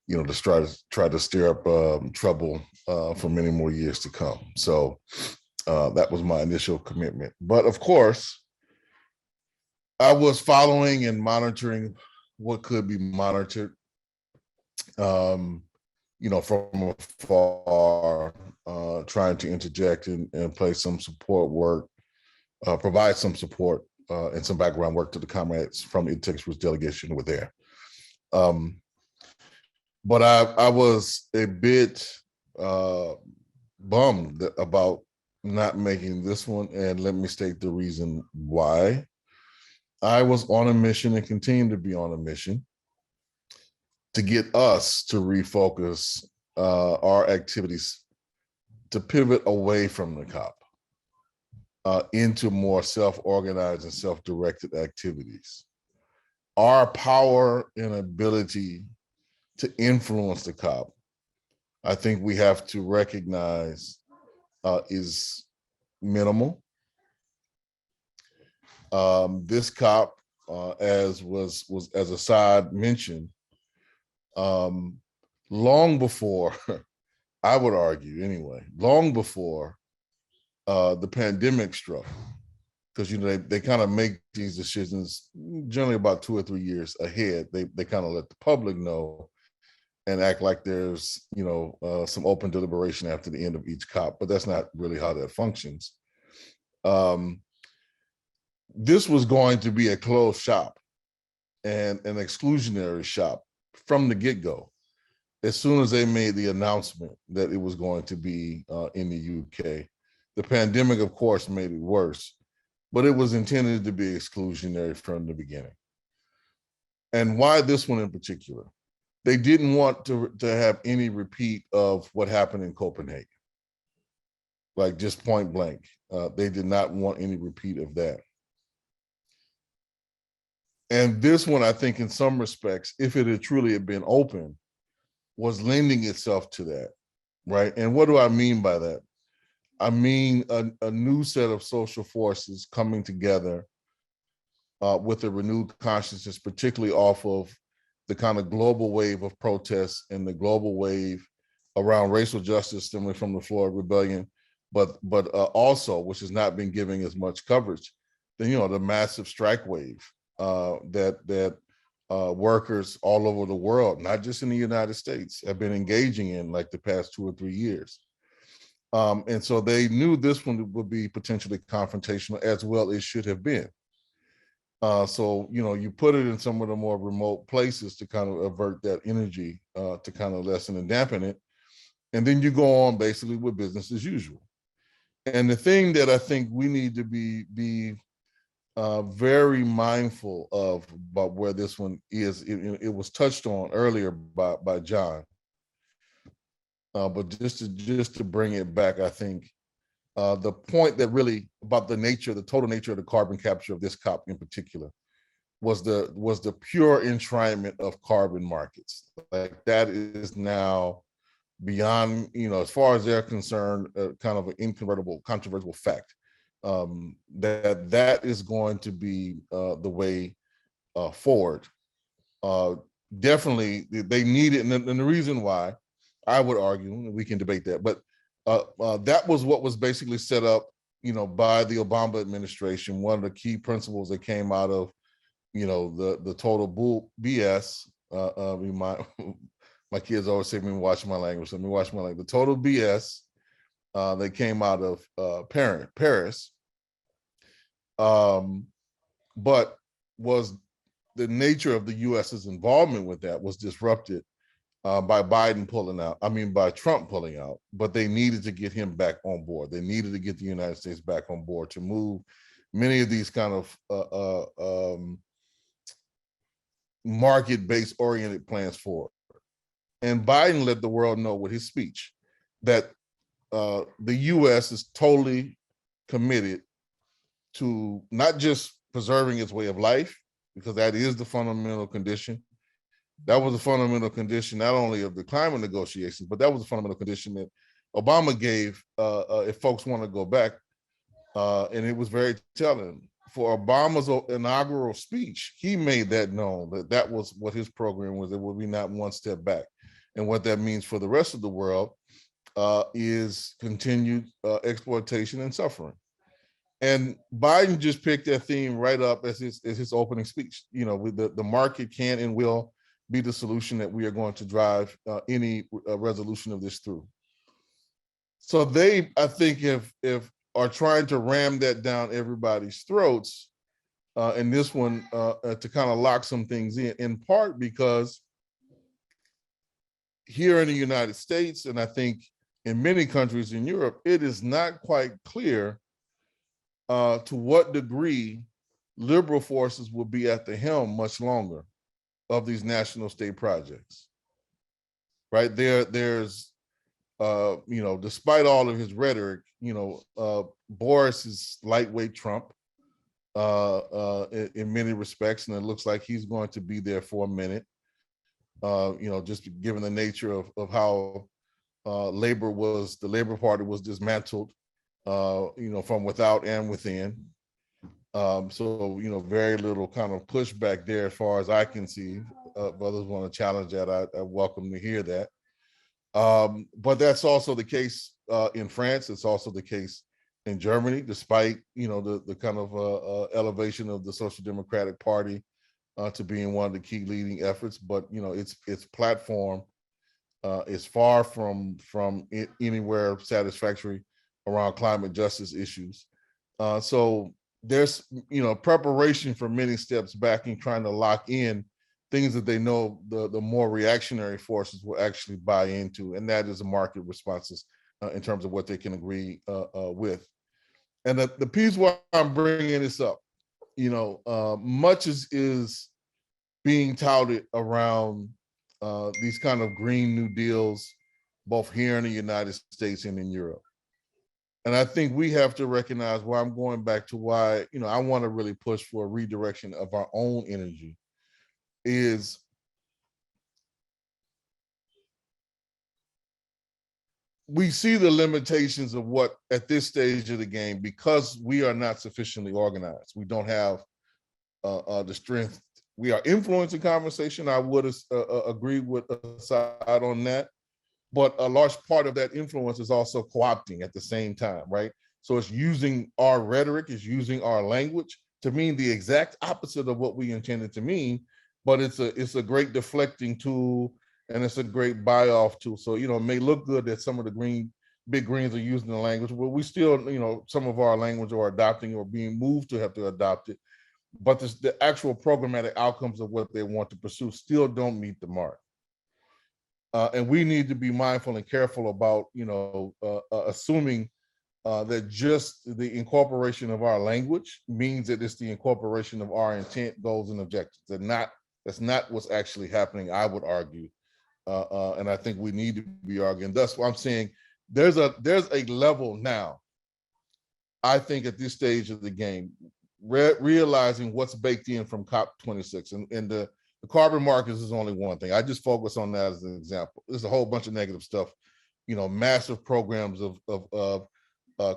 to try to stir up trouble for many more years to come. So that was my initial commitment. But of course, I was following and monitoring what could be monitored. From afar, trying to interject and play some support work, provide some support and some background work to the comrades from It Takes Roots delegation were there. But I was a bit bummed about not making this one, and let me state the reason why. I was on a mission and continue to be on a mission to get us to refocus our activities, to pivot away from the COP into more self-organized and self-directed activities. Our power and ability to influence the COP, I think we have to recognize is minimal. This COP, as Asad mentioned, long before, I would argue anyway, long before the pandemic struck, because they kind of make these decisions generally about 2 or 3 years ahead. They kind of let the public know and act like there's some open deliberation after the end of each COP, but that's not really how that functions. This was going to be a closed shop and an exclusionary shop from the get-go, as soon as they made the announcement that it was going to be in the UK. The pandemic, of course, made it worse, but it was intended to be exclusionary from the beginning. And why this one in particular? They didn't want to have any repeat of what happened in Copenhagen, like just point blank. They did not want any repeat of that. And this one, I think in some respects, if it had truly been open, was lending itself to that, right? And what do I mean by that? I mean a new set of social forces coming together with a renewed consciousness, particularly off of the kind of global wave of protests and the global wave around racial justice stemming from the Florida Rebellion, but also, which has not been giving as much coverage, then the massive strike wave that workers all over the world, not just in the United States, have been engaging in like the past 2 or 3 years. And so they knew this one would be potentially confrontational, as well it should have been. So, you put it in some of the more remote places to kind of avert that energy, to kind of lessen and dampen it. And then you go on basically with business as usual. And the thing that I think we need to be very mindful of about where this one is, it was touched on earlier by John. But just to bring it back, I think the point that really about the total nature of the carbon capture of this COP in particular was the pure enshrinement of carbon markets. Like that is now beyond, as far as they're concerned, kind of an incontrovertible, controversial fact. That is going to be the way forward. Definitely, they need it, and the reason why, I would argue, and we can debate that, but that was what was basically set up, by the Obama administration. One of the key principles that came out of, the total bull BS. My kids always say, "Me watch my language." Let me watch my language. The total BS that came out of Paris, but was the nature of the U.S.'s involvement with that was disrupted by by Trump pulling out, but they needed to get him back on board. They needed to get the United States back on board to move many of these kind of market-based oriented plans forward. And Biden let the world know with his speech that the U.S. is totally committed to not just preserving its way of life, because that is the fundamental condition. That was the fundamental condition, not only of the climate negotiations, but that was the fundamental condition that Obama gave, if folks want to go back. And it was very telling. For Obama's inaugural speech, he made that known, that was what his program was. It would be not one step back. And what that means for the rest of the world is continued exploitation and suffering. And Biden just picked that theme right up as his opening speech. With the market can and will be the solution that we are going to drive any resolution of this through. So they, I think, if are trying to ram that down everybody's throats in this one to kind of lock some things in part because here in the United States, and I think in many countries in Europe, it is not quite clear to what degree liberal forces will be at the helm much longer of these national state projects. Right there's despite all of his rhetoric, Boris is lightweight Trump in many respects, and it looks like he's going to be there for a minute. Just given the nature of how the Labor Party was dismantled, from without and within. So very little kind of pushback there as far as I can see. If others want to challenge that, I welcome to hear that. But that's also the case in France. It's also the case in Germany, despite the kind of elevation of the Social Democratic Party to being one of the key leading efforts. But its platform is far from anywhere satisfactory around climate justice issues. So there's preparation for many steps back in trying to lock in things that they know the more reactionary forces will actually buy into, and that is the market responses in terms of what they can agree with. And the piece why I'm bringing this up, much is being touted around these kind of Green New Deals, both here in the United States and in Europe. And I think we have to recognize why I'm going back to why, I want to really push for a redirection of our own energy is we see the limitations of what at this stage of the game, because we are not sufficiently organized. We don't have the strength. We are influencing conversation. I would agree with Asad on that. But a large part of that influence is also co-opting at the same time, right? So it's using our rhetoric, it's using our language to mean the exact opposite of what we intended to mean, but it's a great deflecting tool, and it's a great buy-off tool. So, it may look good that some of the big greens are using the language, but we still, some of our language are adopting or being moved to have to adopt it. But the actual programmatic outcomes of what they want to pursue still don't meet the mark. And we need to be mindful and careful about, assuming that just the incorporation of our language means that it's the incorporation of our intent, goals, and objectives. That's not what's actually happening, I would argue. And I think we need to be arguing. That's why I'm saying there's a level now, I think, at this stage of the game, realizing what's baked in from COP26. And the carbon markets is only one thing. I just focus on that as an example. There's a whole bunch of negative stuff, massive programs of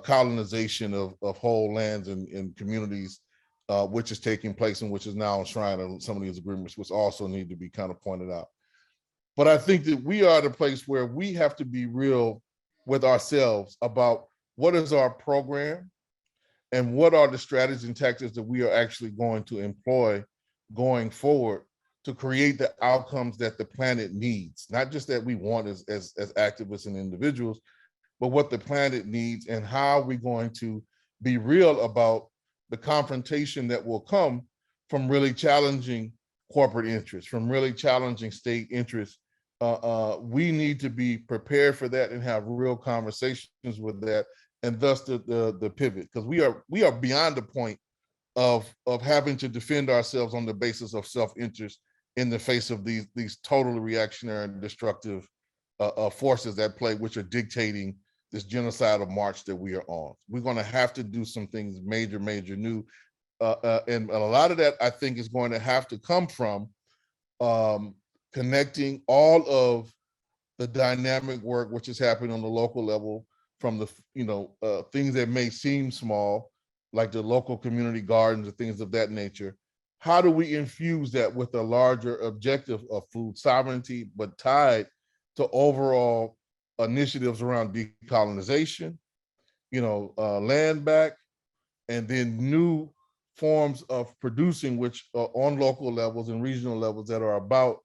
colonization of whole lands and communities, which is taking place and which is now enshrined in some of these agreements, which also need to be kind of pointed out. But I think that we are at a place where we have to be real with ourselves about what is our program and what are the strategies and tactics that we are actually going to employ going forward to create the outcomes that the planet needs, not just that we want as activists and individuals, but what the planet needs, and how we're going to be real about the confrontation that will come from really challenging corporate interests, from really challenging state interests. We need to be prepared for that and have real conversations with that, and thus the pivot, because we are beyond the point of having to defend ourselves on the basis of self-interest in the face of these totally reactionary and destructive forces at play, which are dictating this genocidal march that we are on. We're going to have to do some things major new, and a lot of that, I think, is going to have to come from connecting all of the dynamic work which is happening on the local level, from the things that may seem small, like the local community gardens and things of that nature. How do we infuse that with a larger objective of food sovereignty, but tied to overall initiatives around decolonization, land back, and then new forms of producing, which are on local levels and regional levels, that are about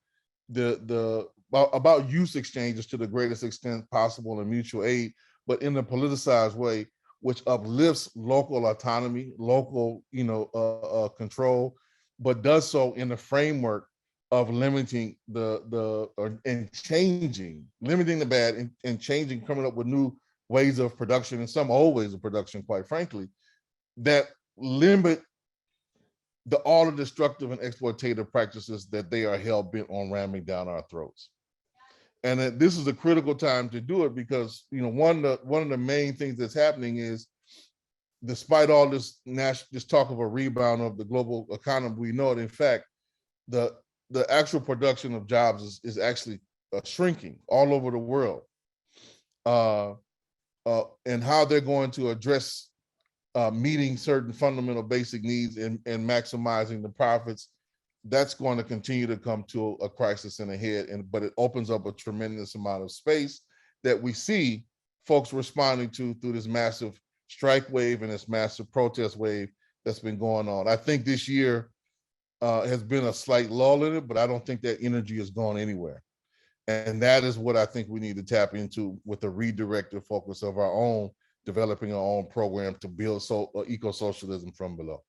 about use exchanges to the greatest extent possible and mutual aid, but in a politicized way, which uplifts local autonomy, local control, but does so in the framework of limiting limiting the bad and changing, coming up with new ways of production, and some old ways of production, quite frankly, that limit all the destructive and exploitative practices that they are hell-bent on ramming down our throats. And that this is a critical time to do it, because one of the main things that's happening is, despite all this talk of a rebound of the global economy, we know that in fact the actual production of jobs is actually shrinking all over the world. And how they're going to address meeting certain fundamental basic needs and maximizing the profits, that's going to continue to come to a crisis in the head. But it opens up a tremendous amount of space that we see folks responding to through this massive strike wave and this massive protest wave that's been going on. I think this year has been a slight lull in it, but I don't think that energy has gone anywhere. And that is what I think we need to tap into with the redirected focus of our own, developing our own program to build eco-socialism from below.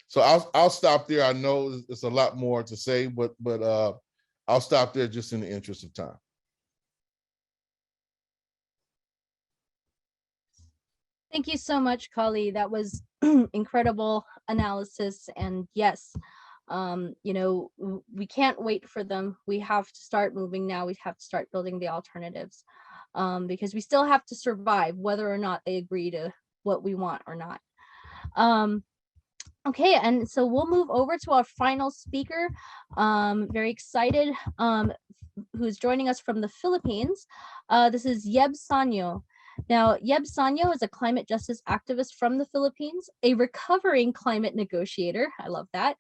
So I'll stop there. I know it's a lot more to say, but I'll stop there just in the interest of time. Thank you so much, Kali. That was incredible analysis. And yes, we can't wait for them. We have to start moving now. We have to start building the alternatives, because we still have to survive, whether or not they agree to what we want or not. Okay, and so we'll move over to our final speaker. Very excited, who's joining us from the Philippines. This is Saño. Now, Yeb Saño is a climate justice activist from the Philippines, a recovering climate negotiator. I love that.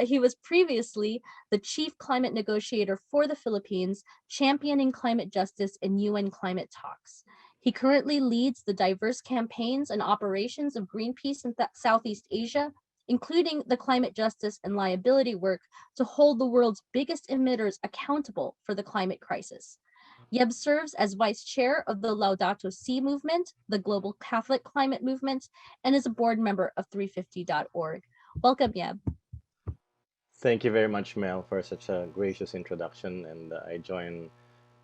He was previously the chief climate negotiator for the Philippines, championing climate justice in UN climate talks. He currently leads the diverse campaigns and operations of Greenpeace in Southeast Asia, including the climate justice and liability work to hold the world's biggest emitters accountable for the climate crisis. Yeb serves as vice chair of the Laudato Si movement, the global Catholic climate movement, and is a board member of 350.org. Welcome, Yeb. Thank you very much, Mel, for such a gracious introduction, and I join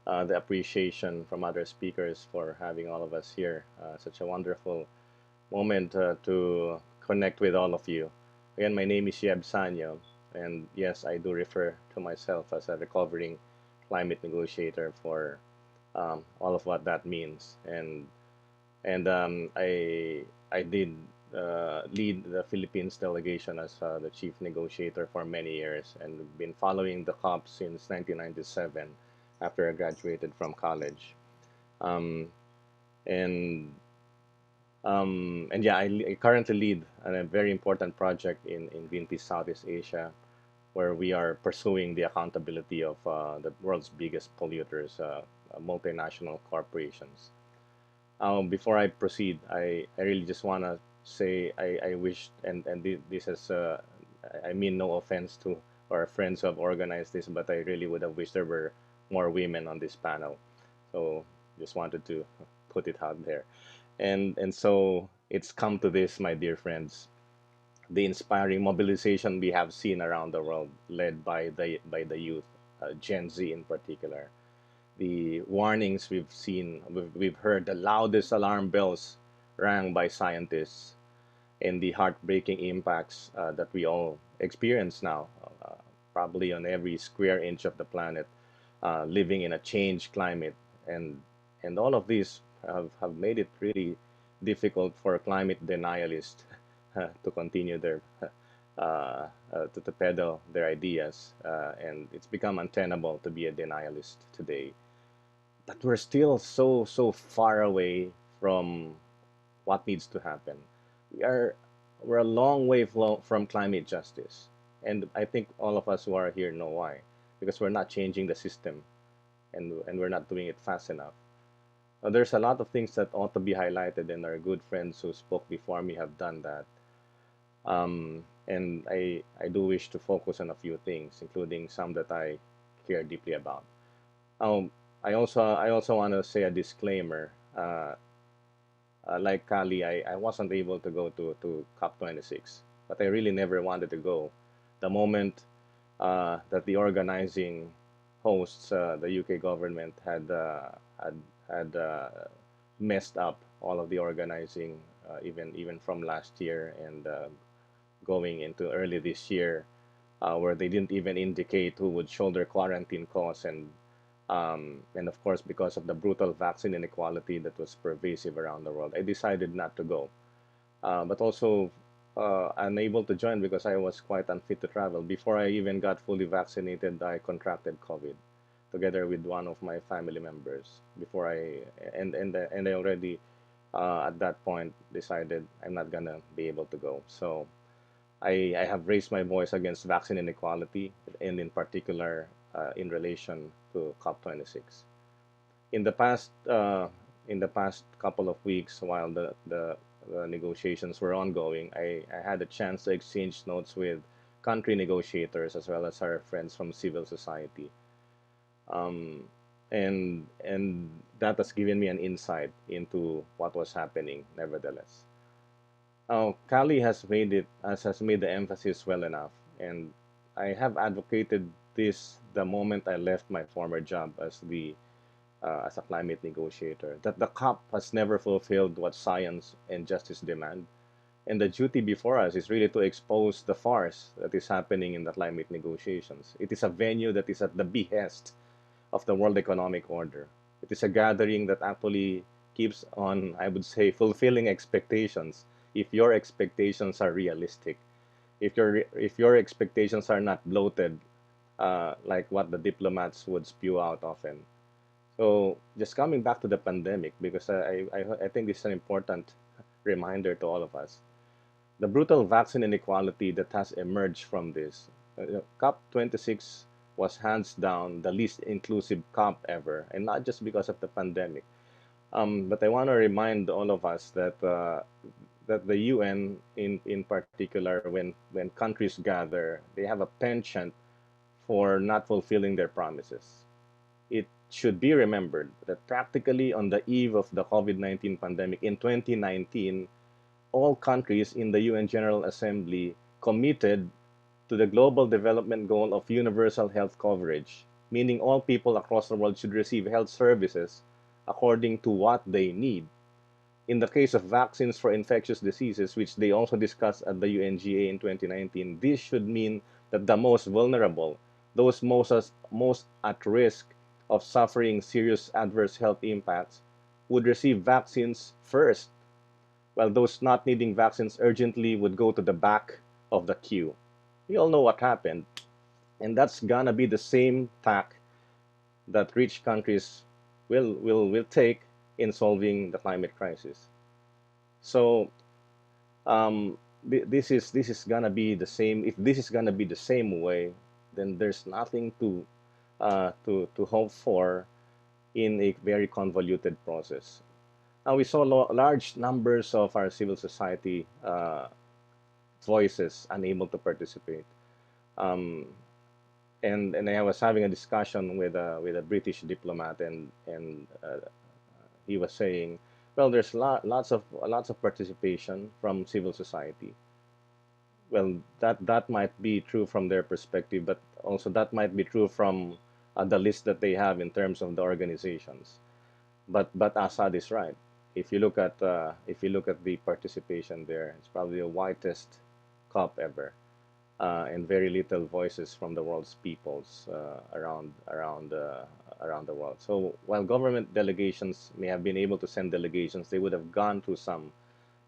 the appreciation from other speakers for having all of us here. Such a wonderful moment to connect with all of you. Again, my name is Yeb Saño, and yes, I do refer to myself as a recovering climate negotiator for all of what that means. And I did lead the Philippines delegation as the chief negotiator for many years, and been following the COP since 1997 after I graduated from college. Um, and yeah, I currently lead a very important project in Greenpeace Southeast Asia, where we are pursuing the accountability of the world's biggest polluters, multinational corporations. Before I proceed, I really just want to say I wish, and this is, I mean no offense to our friends who have organized this, but I really would have wished there were more women on this panel. So just wanted to put it out there. And so it's come to this, my dear friends, the inspiring mobilization we have seen around the world, led by the youth, Gen Z in particular. The warnings we've seen, we've heard the loudest alarm bells rang by scientists, and the heartbreaking impacts that we all experience now, probably on every square inch of the planet, living in a changed climate. And all of these have made it really difficult for climate denialists to continue their to peddle their ideas, and it's become untenable to be a denialist today. But we're still so far away from what needs to happen. We are we're a long way from climate justice, and I think all of us who are here know why, because we're not changing the system, and we're not doing it fast enough. There's a lot of things that ought to be highlighted, and our good friends who spoke before me have done that. And I do wish to focus on a few things, including some that I care deeply about. Um, I also want to say a disclaimer. Like Kali, I wasn't able to go to COP26, but I really never wanted to go. The moment that the organizing hosts, the UK government, had had messed up all of the organizing, even from last year, and going into early this year, where they didn't even indicate who would shoulder quarantine costs, and of course, because of the brutal vaccine inequality that was pervasive around the world, I decided not to go. But also, unable to join because I was quite unfit to travel. Before I even got fully vaccinated, I contracted COVID, together with one of my family members. Before and I already at that point decided I'm not gonna be able to go. So I have raised my voice against vaccine inequality, and in particular in relation to COP26. In the past, couple of weeks, while the negotiations were ongoing, I had a chance to exchange notes with country negotiators as well as our friends from civil society, um, and that has given me an insight into what was happening. Nevertheless, Kali has made the emphasis well enough, and I have advocated this the moment I left my former job as a climate negotiator, that the COP has never fulfilled what science and justice demand. And the duty before us is really to expose the farce that is happening in the climate negotiations. It is a venue that is at the behest of the World Economic Order. It is a gathering that actually keeps on, I would say, fulfilling expectations, if your expectations are realistic. If your expectations are not bloated, like what the diplomats would spew out often. So just coming back to the pandemic, because I think this is an important reminder to all of us. The brutal vaccine inequality that has emerged from this. COP26 was hands down the least inclusive COP ever, and not just because of the pandemic. But I want to remind all of us that that the UN, in particular, when countries gather, they have a penchant for not fulfilling their promises. It should be remembered that practically on the eve of the COVID-19 pandemic in 2019, all countries in the UN General Assembly committed to the global development goal of universal health coverage, meaning all people across the world should receive health services according to what they need. In the case of vaccines for infectious diseases, which they also discussed at the UNGA in 2019, this should mean that the most vulnerable, those most at risk of suffering serious adverse health impacts, would receive vaccines first, while those not needing vaccines urgently would go to the back of the queue. We all know what happened, and that's gonna be the same tack that rich countries will take in solving the climate crisis. So this is gonna be the same. If this is gonna be the same way, then there's nothing to hope for in a very convoluted process. Now we saw large numbers of our civil society voices unable to participate. Um, and I was having a discussion with a British diplomat, and he was saying, well, there's lots of participation from civil society. Well, that might be true from their perspective, but also that might be true from the list that they have in terms of the organizations. But Assad is right. If you look at the participation there, it's probably the whitest COP ever, and very little voices from the world's peoples around the world. So while government delegations may have been able to send delegations, they would have gone through some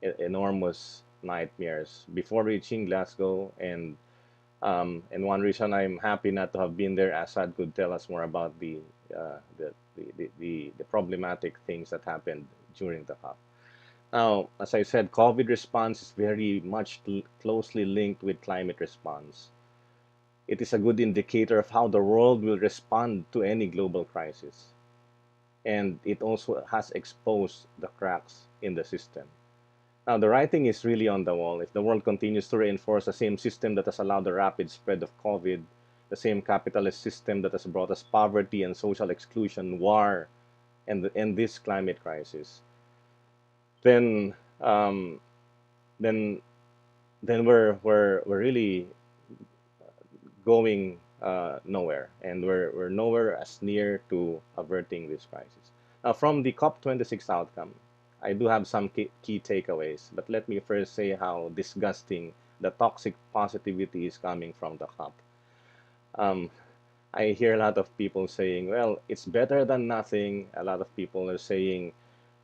enormous nightmares before reaching Glasgow. And one reason I'm happy not to have been there, Asad could tell us more about the problematic things that happened during the COP. Now, as I said, COVID response is very much closely linked with climate response. It is a good indicator of how the world will respond to any global crisis. And it also has exposed the cracks in the system. Now, the writing is really on the wall. If the world continues to reinforce the same system that has allowed the rapid spread of COVID, the same capitalist system that has brought us poverty and social exclusion, war, and this climate crisis, then um, then then we're really going nowhere, and we're nowhere as near to averting this crisis. Now, from the COP26 outcome, I do have some key takeaways, but let me first say how disgusting the toxic positivity is coming from the COP. Um, I hear a lot of people saying, well, it's better than nothing. A lot of people are saying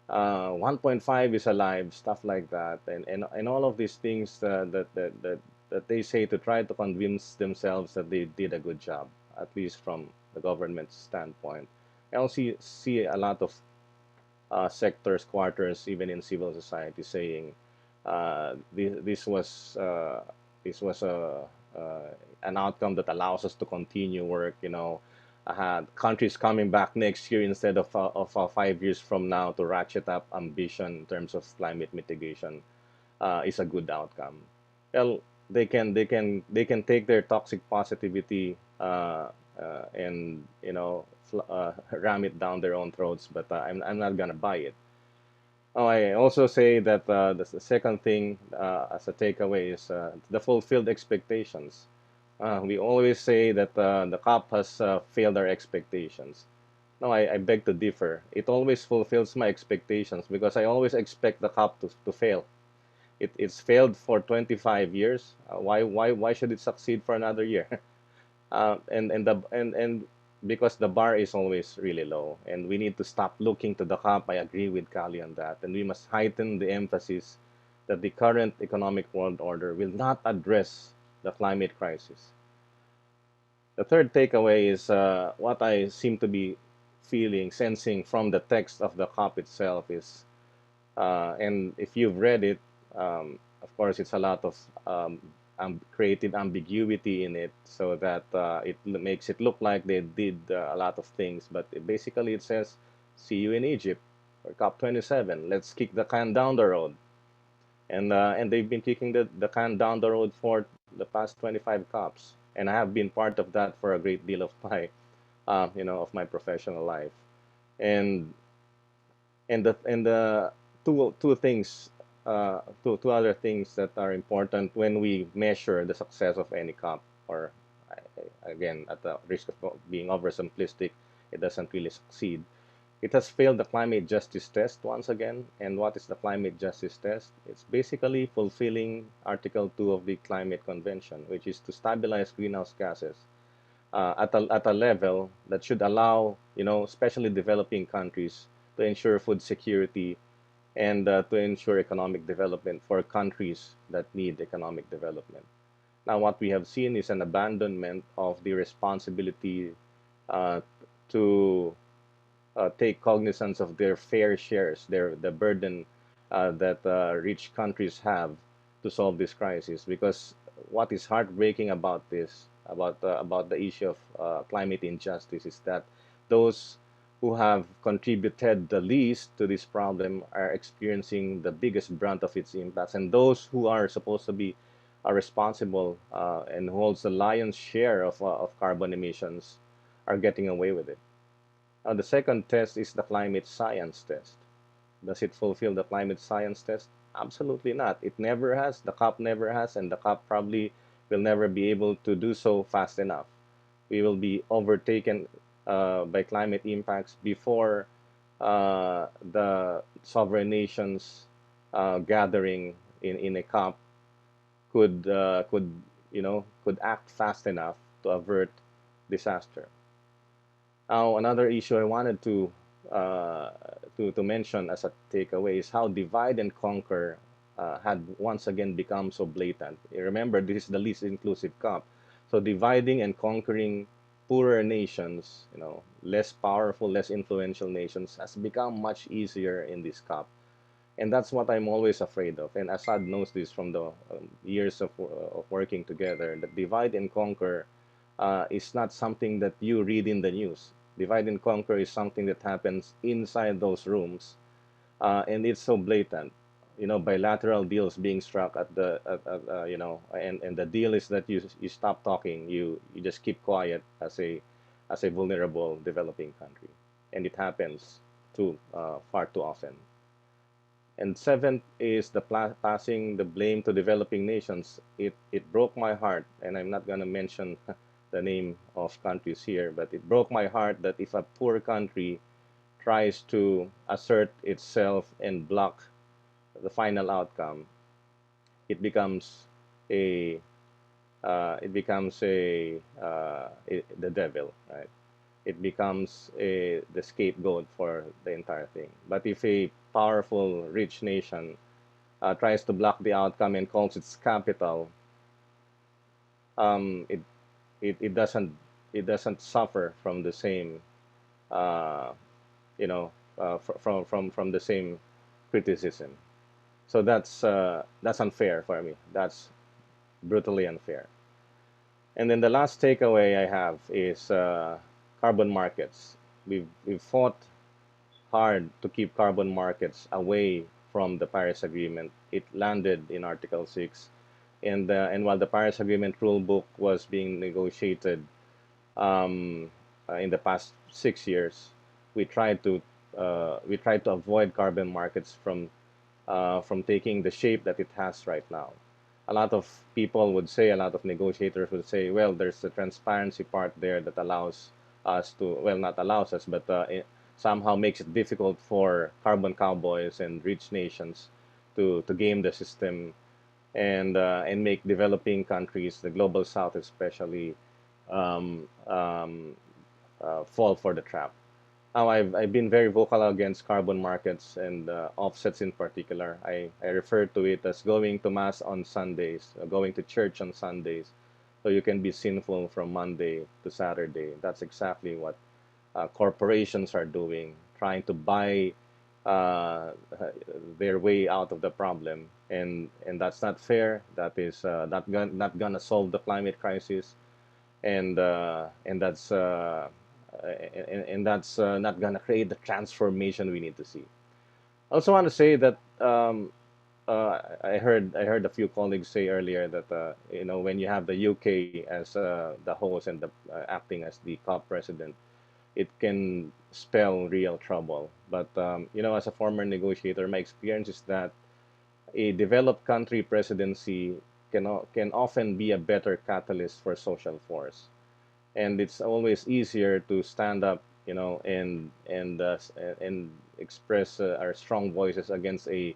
1.5 is alive, stuff like that, and all of these things that they say to try to convince themselves that they did a good job, at least from the government's standpoint. I also see a lot of sectors, quarters, even in civil society, saying this was an outcome that allows us to continue work. Countries coming back next year instead of 5 years from now to ratchet up ambition in terms of climate mitigation is a good outcome. Well, they can take their toxic positivity and ram it down their own throats, but I'm not gonna buy it. Oh, I also say that the second thing as a takeaway is the fulfilled expectations. We always say that the COP has failed our expectations. No, I beg to differ. It always fulfills my expectations because I always expect the COP to fail. It's failed for 25 years. Why should it succeed for another year? And because the bar is always really low, and we need to stop looking to the COP. I agree with Kali on that, and we must heighten the emphasis that the current economic world order will not address the climate crisis. The third takeaway is what I seem to be feeling, sensing from the text of the COP itself is, and if you've read it, of course, it's a lot of creative ambiguity in it, so that it makes it look like they did a lot of things. But basically, it says, "See you in Egypt or COP27. Let's kick the can down the road." And they've been kicking the can down the road for the past 25 COPs, and I have been part of that for a great deal of my, of my professional life, and the two things, two other things that are important when we measure the success of any COP, or again, at the risk of being oversimplistic, it doesn't really succeed. It has failed the climate justice test once again. And what is the climate justice test? It's basically fulfilling Article 2 of the Climate Convention, which is to stabilize greenhouse gases at a level that should allow, especially developing countries, to ensure food security and to ensure economic development for countries that need economic development. Now, what we have seen is an abandonment of the responsibility to take cognizance of their fair shares, the burden that rich countries have to solve this crisis. Because what is heartbreaking about this, about the issue of climate injustice, is that those who have contributed the least to this problem are experiencing the biggest brunt of its impacts, and those who are supposed to be responsible and holds the lion's share of carbon emissions are getting away with it. Now, the second test is the climate science test. Does it fulfill the climate science test? Absolutely not. It never has. The COP never has, and the COP probably will never be able to do so fast enough. We will be overtaken by climate impacts before the sovereign nations gathering in a COP could act fast enough to avert disaster. Now, another issue I wanted to mention as a takeaway is how divide and conquer had once again become so blatant. Remember, this is the least inclusive COP, so dividing and conquering poorer nations, less powerful, less influential nations, has become much easier in this COP, and that's what I'm always afraid of. And Asad knows this from the years of working together. That divide and conquer is not something that you read in the news. Divide and conquer is something that happens inside those rooms, and it's so blatant. Bilateral deals being struck at and the deal is that you stop talking, you just keep quiet as a vulnerable developing country, and it happens far too often. And seventh is the passing the blame to developing nations. It broke my heart, and I'm not going to mention the name of countries here, but it broke my heart that if a poor country tries to assert itself and block the final outcome, it becomes the devil, right? It becomes the scapegoat for the entire thing. But if a powerful, rich nation tries to block the outcome and calls its capital, it doesn't suffer from the same from the same criticism. So that's unfair for me. That's brutally unfair. And then the last takeaway I have is carbon markets. We've fought hard to keep carbon markets away from the Paris Agreement. It landed in Article 6. And while the Paris Agreement rule book was being negotiated in the past 6 years, we tried to avoid carbon markets from taking the shape that it has right now. A lot of people would say, a lot of negotiators would say, well, there's the transparency part there that allows us to, well, not allows us, but it somehow makes it difficult for carbon cowboys and rich nations to game the system and make developing countries, the global south especially, fall for the trap. Now, I've been very vocal against carbon markets and offsets in particular. I refer to it as going to mass on Sundays, going to church on Sundays, so you can be sinful from Monday to Saturday. That's exactly what corporations are doing, trying to buy uh, their way out of the problem, and that's not fair. That is not gonna solve the climate crisis, and that's not gonna create the transformation we need to see. I also want to say that I heard a few colleagues say earlier that when you have the UK as the host and acting as the COP president, it can spell real trouble. But as a former negotiator, my experience is that a developed country presidency can often be a better catalyst for social force, and it's always easier to stand up, and express our strong voices against a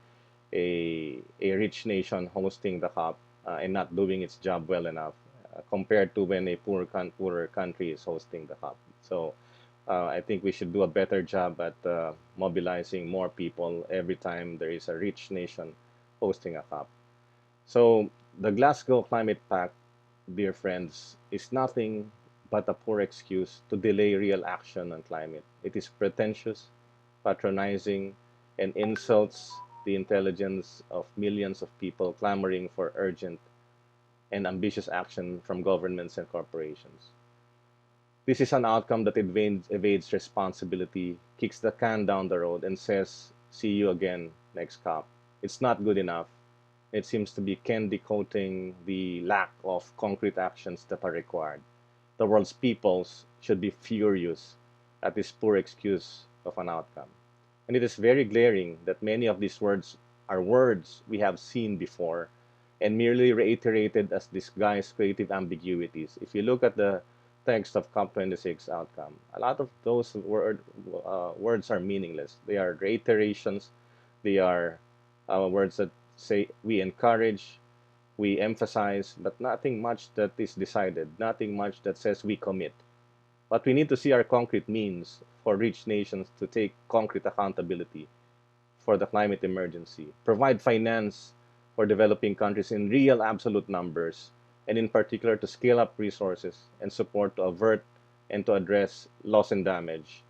rich nation hosting the COP and not doing its job well enough compared to when a poorer country is hosting the COP. So I think we should do a better job at mobilizing more people every time there is a rich nation hosting a COP. So the Glasgow Climate Pact, dear friends, is nothing but a poor excuse to delay real action on climate. It is pretentious, patronizing, and insults the intelligence of millions of people clamoring for urgent and ambitious action from governments and corporations. This is an outcome that evades responsibility, kicks the can down the road, and says, see you again next COP. It's not good enough. It seems to be candy coating the lack of concrete actions that are required. The world's peoples should be furious at this poor excuse of an outcome. And it is very glaring that many of these words are words we have seen before and merely reiterated as disguised creative ambiguities. If you look at the text of COP26 outcome, a lot of those words are meaningless. They are reiterations. They are words that say we encourage, we emphasize, but nothing much that is decided, nothing much that says we commit. But we need to see our concrete means for rich nations to take concrete accountability for the climate emergency, provide finance for developing countries in real absolute numbers, and in particular to scale up resources and support to avert and to address loss and damage,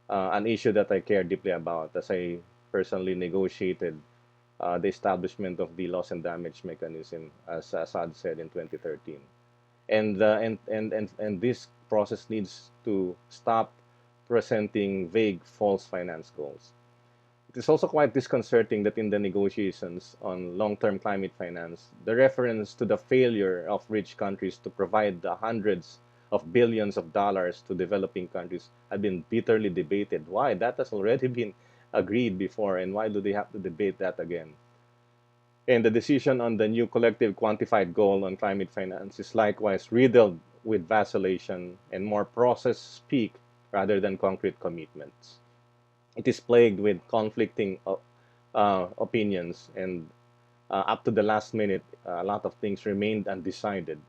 an issue that I care deeply about as I personally negotiated the establishment of the loss and damage mechanism, as Asad said in 2013. And this process needs to stop presenting vague false finance goals. It is also quite disconcerting that in the negotiations on long-term climate finance, the reference to the failure of rich countries to provide the hundreds of billions of dollars to developing countries had been bitterly debated. Why? That has already been agreed before, and why do they have to debate that again? And the decision on the new collective quantified goal on climate finance is likewise riddled with vacillation and more process speak rather than concrete commitments. It is plagued with conflicting opinions, and up to the last minute, a lot of things remained undecided.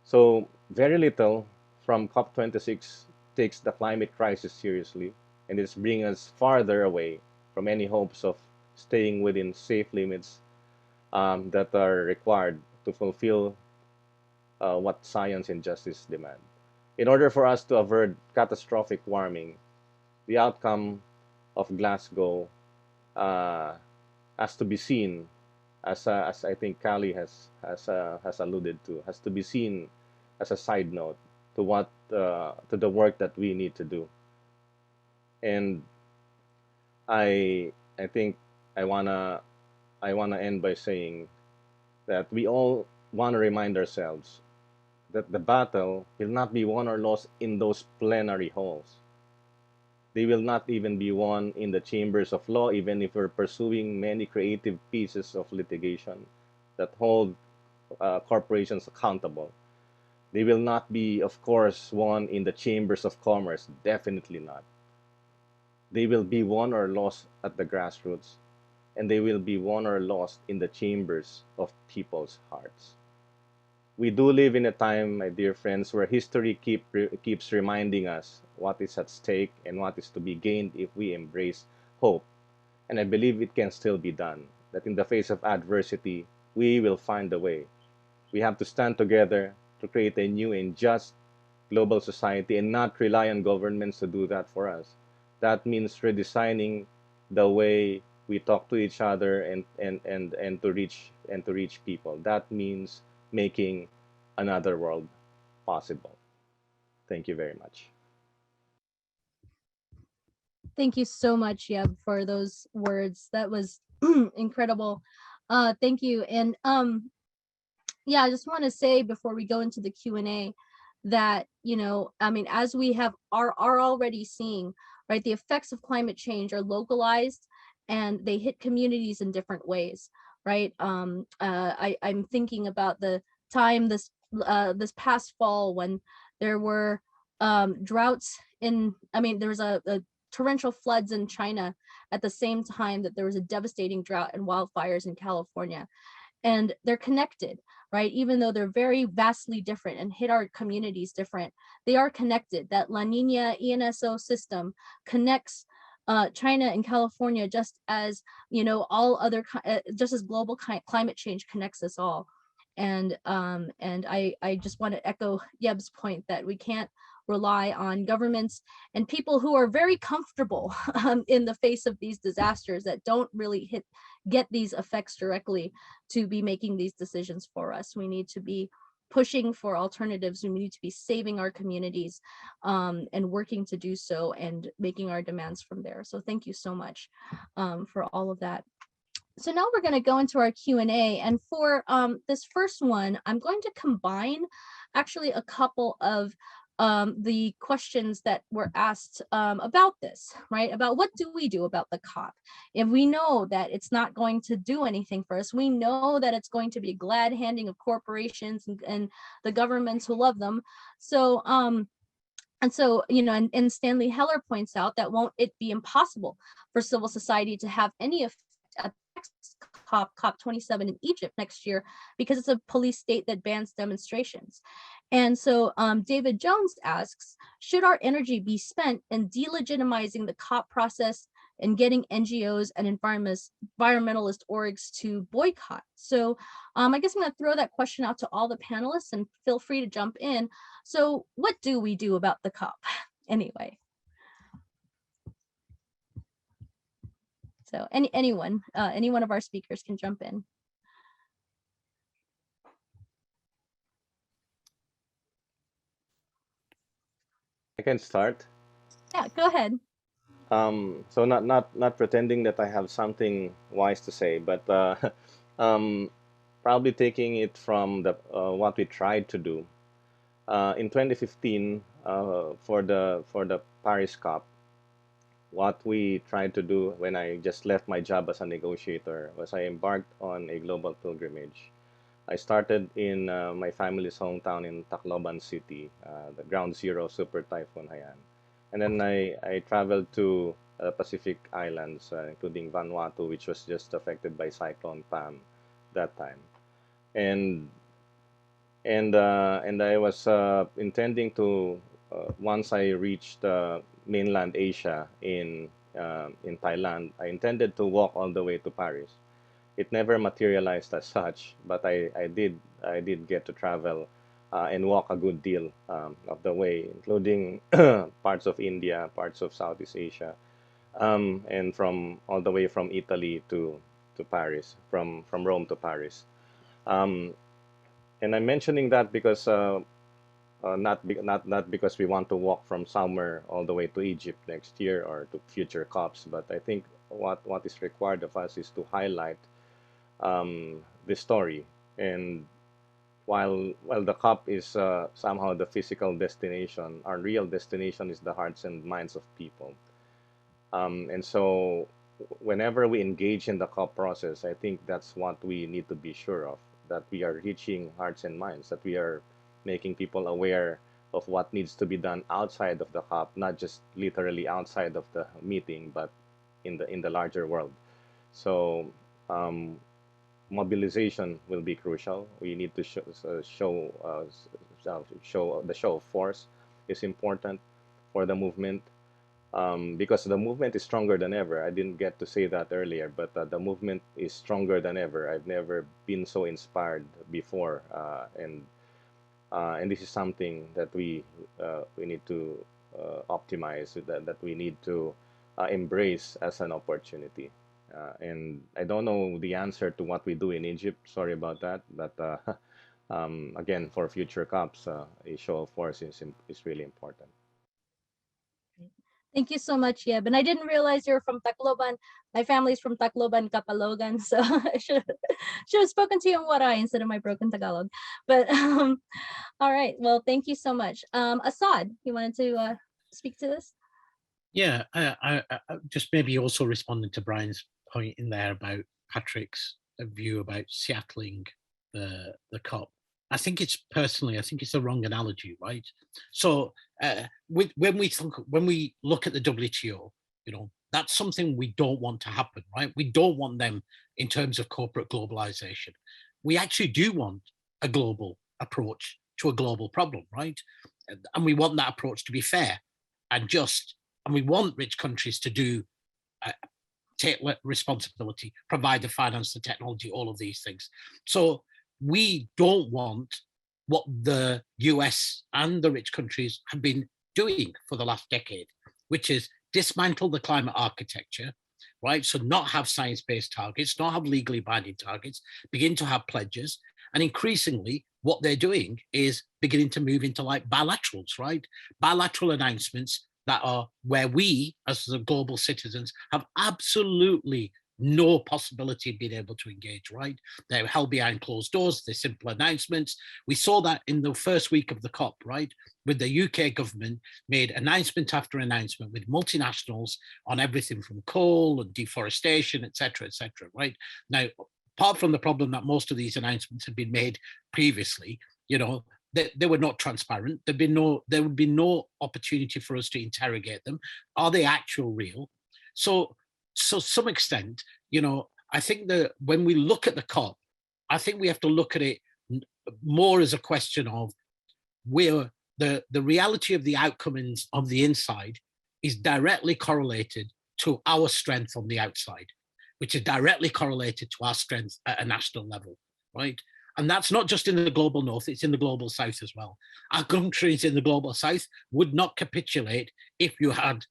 So, very little from COP26 takes the climate crisis seriously, and it's bringing us farther away from any hopes of staying within safe limits that are required to fulfill what science and justice demand. In order for us to avert catastrophic warming, the outcome of Glasgow uh, has to be seen, as I think Kali has alluded to, has to be seen as a side note to to the work that we need to do. And I think I wanna end by saying that we all want to remind ourselves that the battle will not be won or lost in those plenary halls. They will not even be won in the chambers of law, even if we're pursuing many creative pieces of litigation that hold corporations accountable. They will not be, of course, won in the chambers of commerce, definitely not. They will be won or lost at the grassroots, and they will be won or lost in the chambers of people's hearts. We do live in a time, my dear friends, where history keeps reminding us what is at stake and what is to be gained if we embrace hope. And I believe it can still be done, that in the face of adversity, we will find a way. We have to stand together to create a new and just global society and not rely on governments to do that for us. That means redesigning the way we talk to each other and to reach people. That means making another world possible. Thank you very much. Thank you so much, Yeb, for those words. That was incredible. Thank you. And yeah, I just want to say before we go into the Q&A that, you know, I mean, as we are already seeing, right, the effects of climate change are localized and they hit communities in different ways, right? I'm thinking about the time this past fall when there were droughts there was a torrential floods in China at the same time that there was a devastating drought and wildfires in California. And they're connected, right? Even though they're very vastly different and hit our communities different, they are connected. That La Nina ENSO system connects China and California just as, you know, all other, just as global climate change connects us all. And I just want to echo Yeb's point that we can't rely on governments and people who are very comfortable in the face of these disasters that don't really get these effects directly to be making these decisions for us. We need to be pushing for alternatives. We need to be saving our communities and working to do so and making our demands from there. So thank you so much for all of that. So now we're going to go into our Q&A, and for this first one, I'm going to combine actually a couple of the questions that were asked about this, right? About what do we do about the COP? If we know that it's not going to do anything for us, we know that it's going to be a glad handing of corporations and the governments who love them. So, and so, you know, and Stanley Heller points out that won't it be impossible for civil society to have any effect at COP27 in Egypt next year because it's a police state that bans demonstrations. And so David Jones asks, should our energy be spent in delegitimizing the COP process and getting NGOs and environmentalist orgs to boycott? So I guess I'm going to throw that question out to all the panelists and feel free to jump in. So what do we do about the COP anyway? So any one of our speakers can jump in. I can start. Yeah, go ahead. So not pretending that I have something wise to say, but probably taking it from the what we tried to do in 2015 for the Paris COP. What we tried to do when I just left my job as a negotiator was I embarked on a global pilgrimage. I started in my family's hometown in Tacloban City, the ground zero super typhoon Haiyan. And then I traveled to Pacific Islands, including Vanuatu, which was just affected by Cyclone Pam that time. And I was intending to, once I reached mainland Asia in Thailand, I intended to walk all the way to Paris. It never materialized as such, but I did get to travel and walk a good deal of the way, including parts of India, parts of Southeast Asia, and from all the way from Italy to Paris, from Rome to Paris. And I'm mentioning that because not because we want to walk from somewhere all the way to Egypt next year or to future COPs, but I think what is required of us is to highlight the story. And while the COP is somehow the physical destination, our real destination is the hearts and minds of people. And so whenever we engage in the COP process, I think that's what we need to be sure of, that we are reaching hearts and minds, that we are making people aware of what needs to be done outside of the COP, not just literally outside of the meeting, but in the larger world. So mobilization will be crucial. We need to show the show of force is important for the movement, because the movement is stronger than ever. I didn't get to say that earlier, but the movement is stronger than ever. I've never been so inspired before, and And this is something that we need to optimize, that we need to embrace as an opportunity. And I don't know the answer to what we do in Egypt. Sorry about that. But again, for future COPs, a show of force is really important. Thank you so much, Yeb. And I didn't realize you're from Tacloban. My family's from Tacloban, Capalogan. So I should have spoken to you in Waray instead of my broken Tagalog. But all right. Well, thank you so much. Asad, you wanted to speak to this? Yeah, I just maybe also responding to Brian's point in there about Patrick's view about seattling the COP. I think it's the wrong analogy, right? So when we look at the WTO, that's something we don't want to happen, right? We don't want them in terms of corporate globalization. We actually do want a global approach to a global problem, right? And we want that approach to be fair and just, and we want rich countries to take responsibility, provide the finance, the technology, all of these things. So we don't want what the US and the rich countries have been doing for the last decade, which is dismantle the climate architecture, right? So not have science-based targets, not have legally binding targets, begin to have pledges. And increasingly, what they're doing is beginning to move into like bilaterals, right? Bilateral announcements that are where we, as the global citizens, have absolutely no possibility of being able to engage, right? They're held behind closed doors, they're simple announcements. We saw that in the first week of the COP, right? With the UK government made announcement after announcement with multinationals on everything from coal and deforestation, et cetera, right? Now, apart from the problem that most of these announcements have been made previously, they were not transparent. There would be no opportunity for us to interrogate them. Are they actual real? So some extent, I think that when we look at the COP, I think we have to look at it more as a question of where the reality of the outcomes of the inside is directly correlated to our strength on the outside, which is directly correlated to our strength at a national level, right? And that's not just in the global north, it's in the global south as well. Our countries in the global south would not capitulate if you had,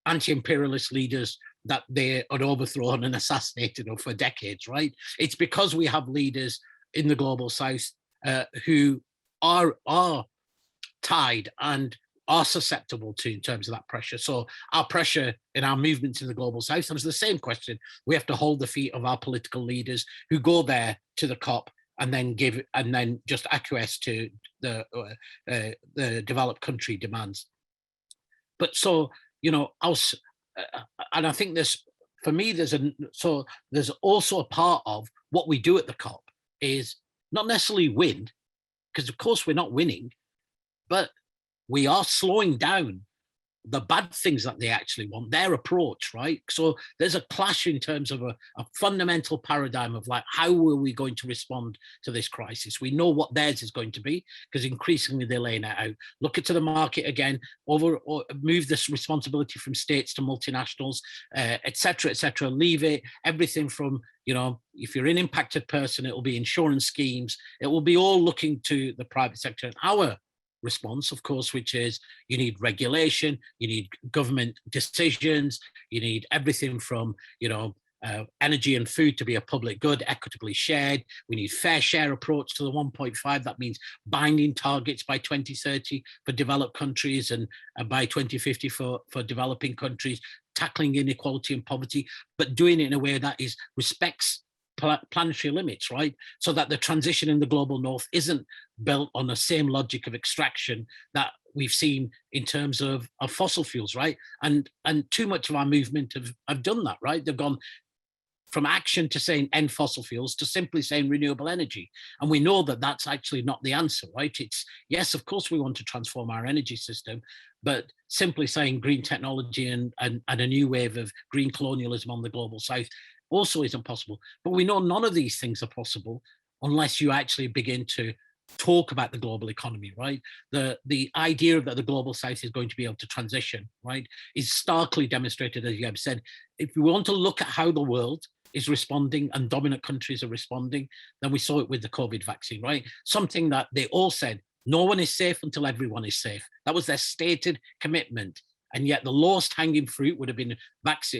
anti-imperialist leaders that they had overthrown and assassinated for decades, right? It's because we have leaders in the global south who are tied and are susceptible to in terms of that pressure. So our pressure in our movements in the global south, and it's the same question. We have to hold the feet of our political leaders who go there to the COP and then just acquiesce to the developed country demands. But so, and I think for me, there's also a part of what we do at the COP is not necessarily win, because of course we're not winning, but we are slowing down the bad things that they actually want, their approach, right? So there's a clash in terms of a fundamental paradigm of like, how are we going to respond to this crisis? We know what theirs is going to be, because increasingly they're laying it out. Look into the market again, or move this responsibility from states to multinationals, et cetera, leave it, everything from, if you're an impacted person, it will be insurance schemes, it will be all looking to the private sector. And our response, of course, which is you need regulation, you need government decisions, you need everything from, energy and food to be a public good, equitably shared. We need fair share approach to the 1.5. That means binding targets by 2030 for developed countries and by 2050 for developing countries, tackling inequality and poverty, but doing it in a way that respects planetary limits, right? So that the transition in the global north isn't built on the same logic of extraction that we've seen in terms of fossil fuels, right? And too much of our movement have done that, right? They've gone from action to saying end fossil fuels to simply saying renewable energy. And we know that that's actually not the answer, right? It's, yes, of course we want to transform our energy system, but simply saying green technology and a new wave of green colonialism on the global south also isn't possible. But we know none of these things are possible unless you actually begin to talk about the global economy, right? The idea that the global south is going to be able to transition, right, is starkly demonstrated, as you have said. If we want to look at how the world is responding and dominant countries are responding. Then we saw it with the COVID vaccine, right? Something that they all said, no one is safe until everyone is safe. That was their stated commitment. And yet the lowest hanging fruit would have been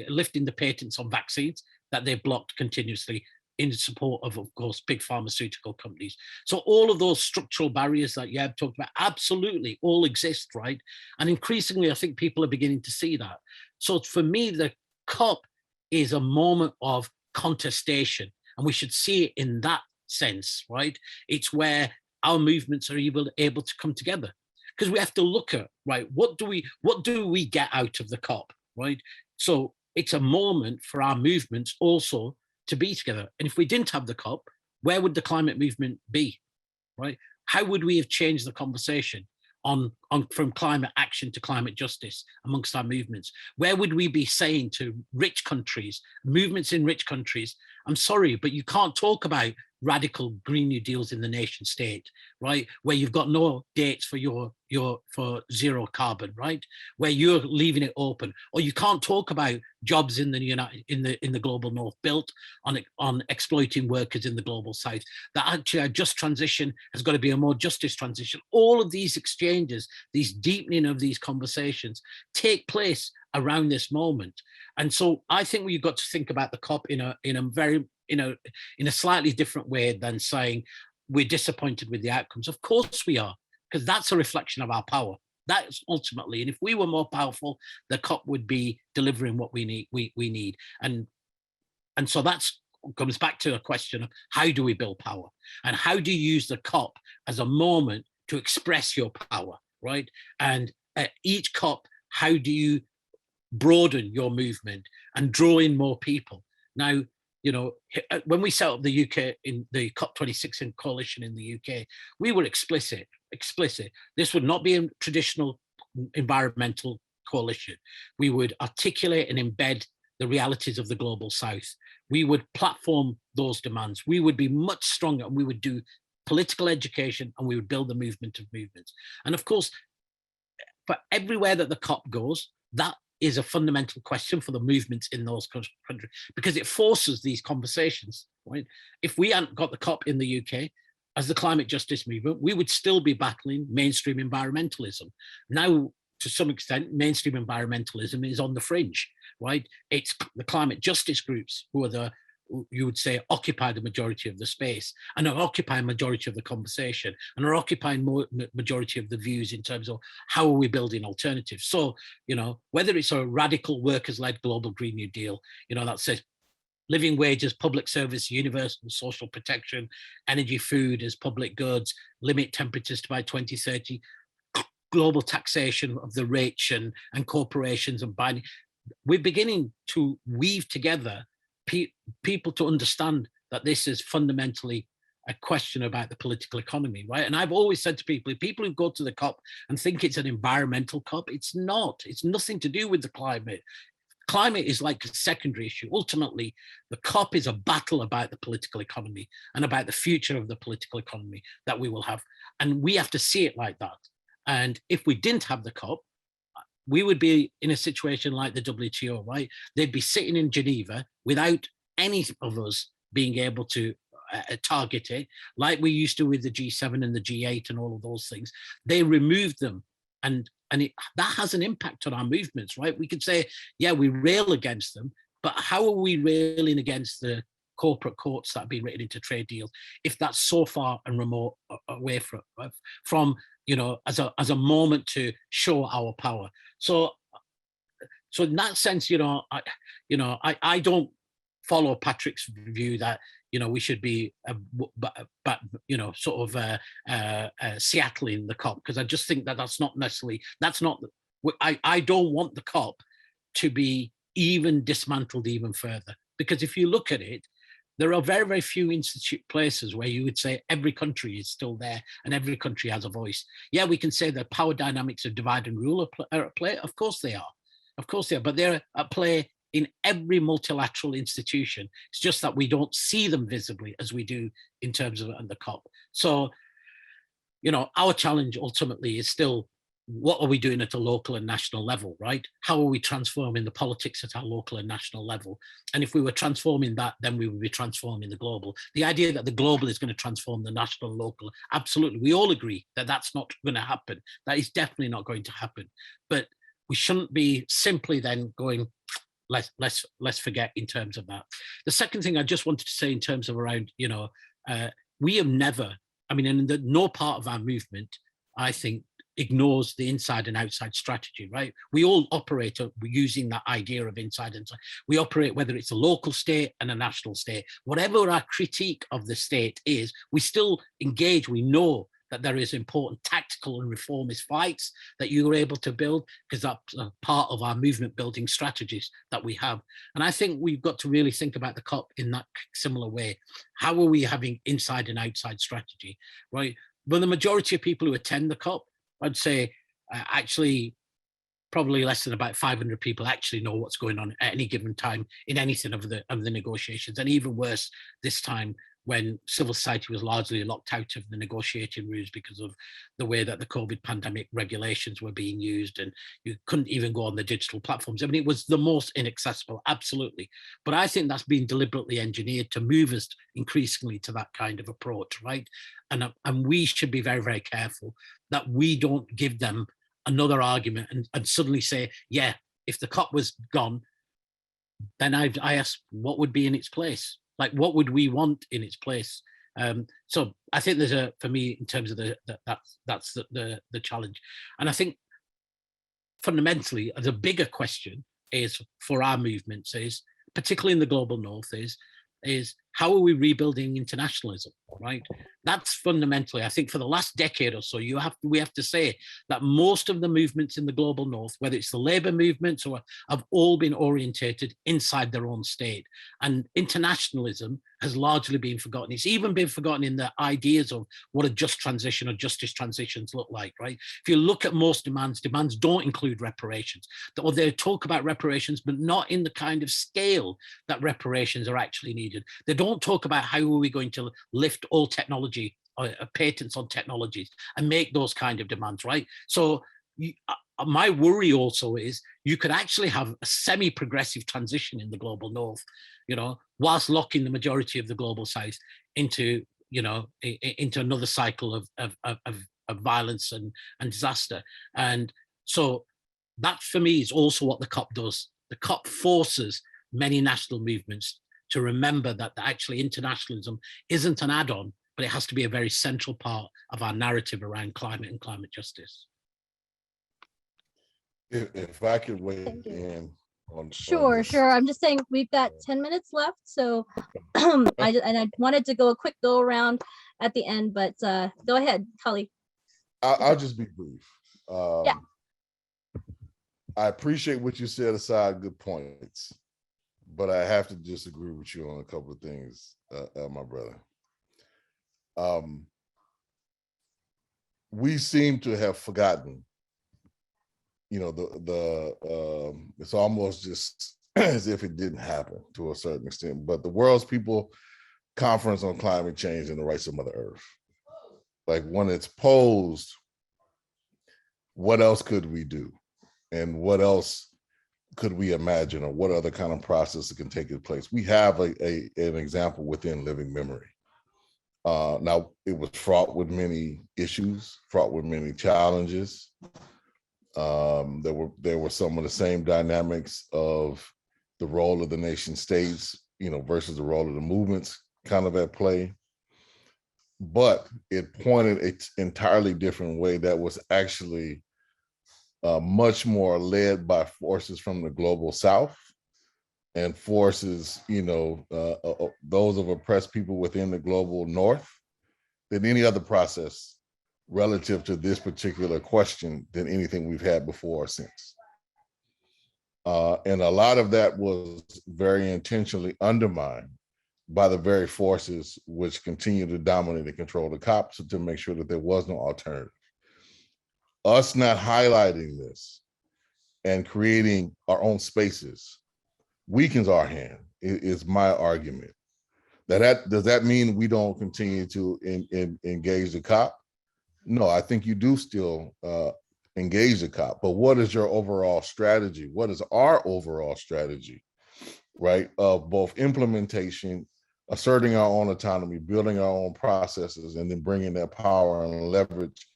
lifting the patents on vaccines that they blocked continuously in support of course, big pharmaceutical companies. So all of those structural barriers that you have talked about absolutely all exist, right? And increasingly, I think people are beginning to see that. So for me, the COP is a moment of contestation, and we should see it in that sense, right? It's where our movements are able to come together, because we have to look at, right, what do we get out of the COP, right? So it's a moment for our movements also to be together. And if we didn't have the COP, where would the climate movement be, right? How would we have changed the conversation on from climate action to climate justice amongst our movements? Where would we be saying to rich countries, movements in rich countries, I'm sorry, but you can't talk about radical Green New Deals in the nation state, right? Where you've got no dates for for zero carbon, right? Where you're leaving it open, or you can't talk about jobs in the global north built on exploiting workers in the global south. That actually a just transition has got to be a more justice transition. All of these exchanges, these deepening of these conversations take place around this moment. And so I think we've got to think about the COP in a slightly different way than saying we're disappointed with the outcomes. Of course we are, because that's a reflection of our power. That's ultimately, and if we were more powerful, the COP would be delivering what we need. And so that's comes back to a question of how do we build power, and how do you use the COP as a moment to express your power, right? And at each COP, how do you broaden your movement and draw in more people? Now, you know, when we set up the UK in the Cop26 coalition in the UK, we were explicit. This would not be a traditional environmental coalition. We would articulate and embed the realities of the global south. We would platform those demands. We would be much stronger, and we would do political education, and we would build the movement of movements. And of course, for everywhere that the COP goes, that is a fundamental question for the movements in those countries, because it forces these conversations, right? If we hadn't got the COP in the UK, as the climate justice movement, we would still be battling mainstream environmentalism. Now, to some extent, mainstream environmentalism is on the fringe, right? It's the climate justice groups who are you would say, occupy the majority of the space, and are occupying majority of the conversation, and are occupying majority of the views in terms of how are we building alternatives. So, you know, whether it's a radical workers-led global Green New Deal, you know, that says living wages, public service, universal social protection, energy, food as public goods, limit temperatures to by 2030, global taxation of the rich and corporations and binding. We're beginning to weave together people to understand that this is fundamentally a question about the political economy, right? And I've always said to people who go to the COP and think it's an environmental COP, it's not. It's nothing to do with the climate. Climate is like a secondary issue. Ultimately, the COP is a battle about the political economy and about the future of the political economy that we will have. And we have to see it like that. And if we didn't have the COP, we would be in a situation like the WTO, right? They'd be sitting in Geneva without any of us being able to target it, like we used to with the G7 and the G8 and all of those things. They removed them, and that has an impact on our movements, right? We could say, yeah, we rail against them, but how are we railing against the corporate courts that have been written into trade deals if that's so far and remote away from you know, as a moment to show our power? So in that sense, I don't follow Patrick's view that, you know, we should be, Seattling the COP, because I just think that that's not necessarily, I don't want the COP to be even dismantled even further, because if you look at it, there are very, very few places where you would say every country is still there and every country has a voice. Yeah, we can say that power dynamics of divide and rule are at play. Of course they are. Of course they are. But they're at play in every multilateral institution. It's just that we don't see them visibly as we do in terms of the COP. So, you know, our challenge ultimately is still what are we doing at a local and national level, right? How are we transforming the politics at our local and national level? And if we were transforming that, then we would be transforming the global. The idea that the global is going to transform the national and local, absolutely. We all agree that that's not going to happen. That is definitely not going to happen. But we shouldn't be simply then going, let's forget in terms of that. The second thing I just wanted to say in terms of around, we have never, I mean, in no part of our movement, I think, ignores the inside and outside strategy, right? We all operate using that idea of inside and outside. We operate whether it's a local state and a national state. Whatever our critique of the state is, we still engage. We know that there is important tactical and reformist fights that you were able to build, because that's a part of our movement building strategies that we have. And I think we've got to really think about the COP in that similar way. How are we having inside and outside strategy, right? Well, the majority of people who attend the COP, I'd say actually probably less than about 500 people actually know what's going on at any given time in anything of the negotiations. And even worse this time, when civil society was largely locked out of the negotiating rooms because of the way that the COVID pandemic regulations were being used, and you couldn't even go on the digital platforms. I mean, it was the most inaccessible, absolutely. But I think that's been deliberately engineered to move us increasingly to that kind of approach, right? And we should be very, very careful that we don't give them another argument and suddenly say, yeah, if the COP was gone, then I ask, what would be in its place? Like, what would we want in its place? So I think there's for me, in terms of that's the challenge. And I think fundamentally, the bigger question is for our movements is, particularly in the global north, is how are we rebuilding internationalism, right? That's fundamentally, I think for the last decade or so, we have to say that most of the movements in the global north, whether it's the labor movements or have all been orientated inside their own state. And internationalism has largely been forgotten. It's even been forgotten in the ideas of what a just transition or justice transitions look like, right? If you look at most demands don't include reparations. Or they talk about reparations, but not in the kind of scale that reparations are actually needed. They don't talk about how are we going to lift all technology, patents on technologies, and make those kind of demands, right? So my worry also is you could actually have a semi-progressive transition in the global north, whilst locking the majority of the global south into, into another cycle of violence and disaster. And so that for me is also what the COP does. The COP forces many national movements to remember that actually internationalism isn't an add-on, but it has to be a very central part of our narrative around climate and climate justice. If I could weigh in on Sure. I'm just saying we've got 10 minutes left, so I wanted to go a quick go around at the end, but go ahead, Kali. I'll just be brief. Yeah. I appreciate what you said, Asad, good points, but I have to disagree with you on a couple of things, my brother. We seem to have forgotten, it's almost just as if it didn't happen to a certain extent, but the World's People Conference on Climate Change and the Rights of Mother Earth, like when it's posed, what else could we do? And what else could we imagine, or what other kind of process that can take place? We have an example within living memory. Now, it was fraught with many issues, fraught with many challenges. There were some of the same dynamics of the role of the nation states, versus the role of the movements kind of at play. But it pointed an entirely different way that was actually much more led by forces from the global south and forces, those of oppressed people within the global north than any other process relative to this particular question than anything we've had before or since. And a lot of that was very intentionally undermined by the very forces which continue to dominate and control the COP to make sure that there was no alternative. Us not highlighting this and creating our own spaces weakens our hand, is my argument. Does that mean we don't continue to engage the COP? No, I think you do still engage the COP, but what is your overall strategy? What is our overall strategy, right? Of both implementation, asserting our own autonomy, building our own processes, and then bringing that power and leverage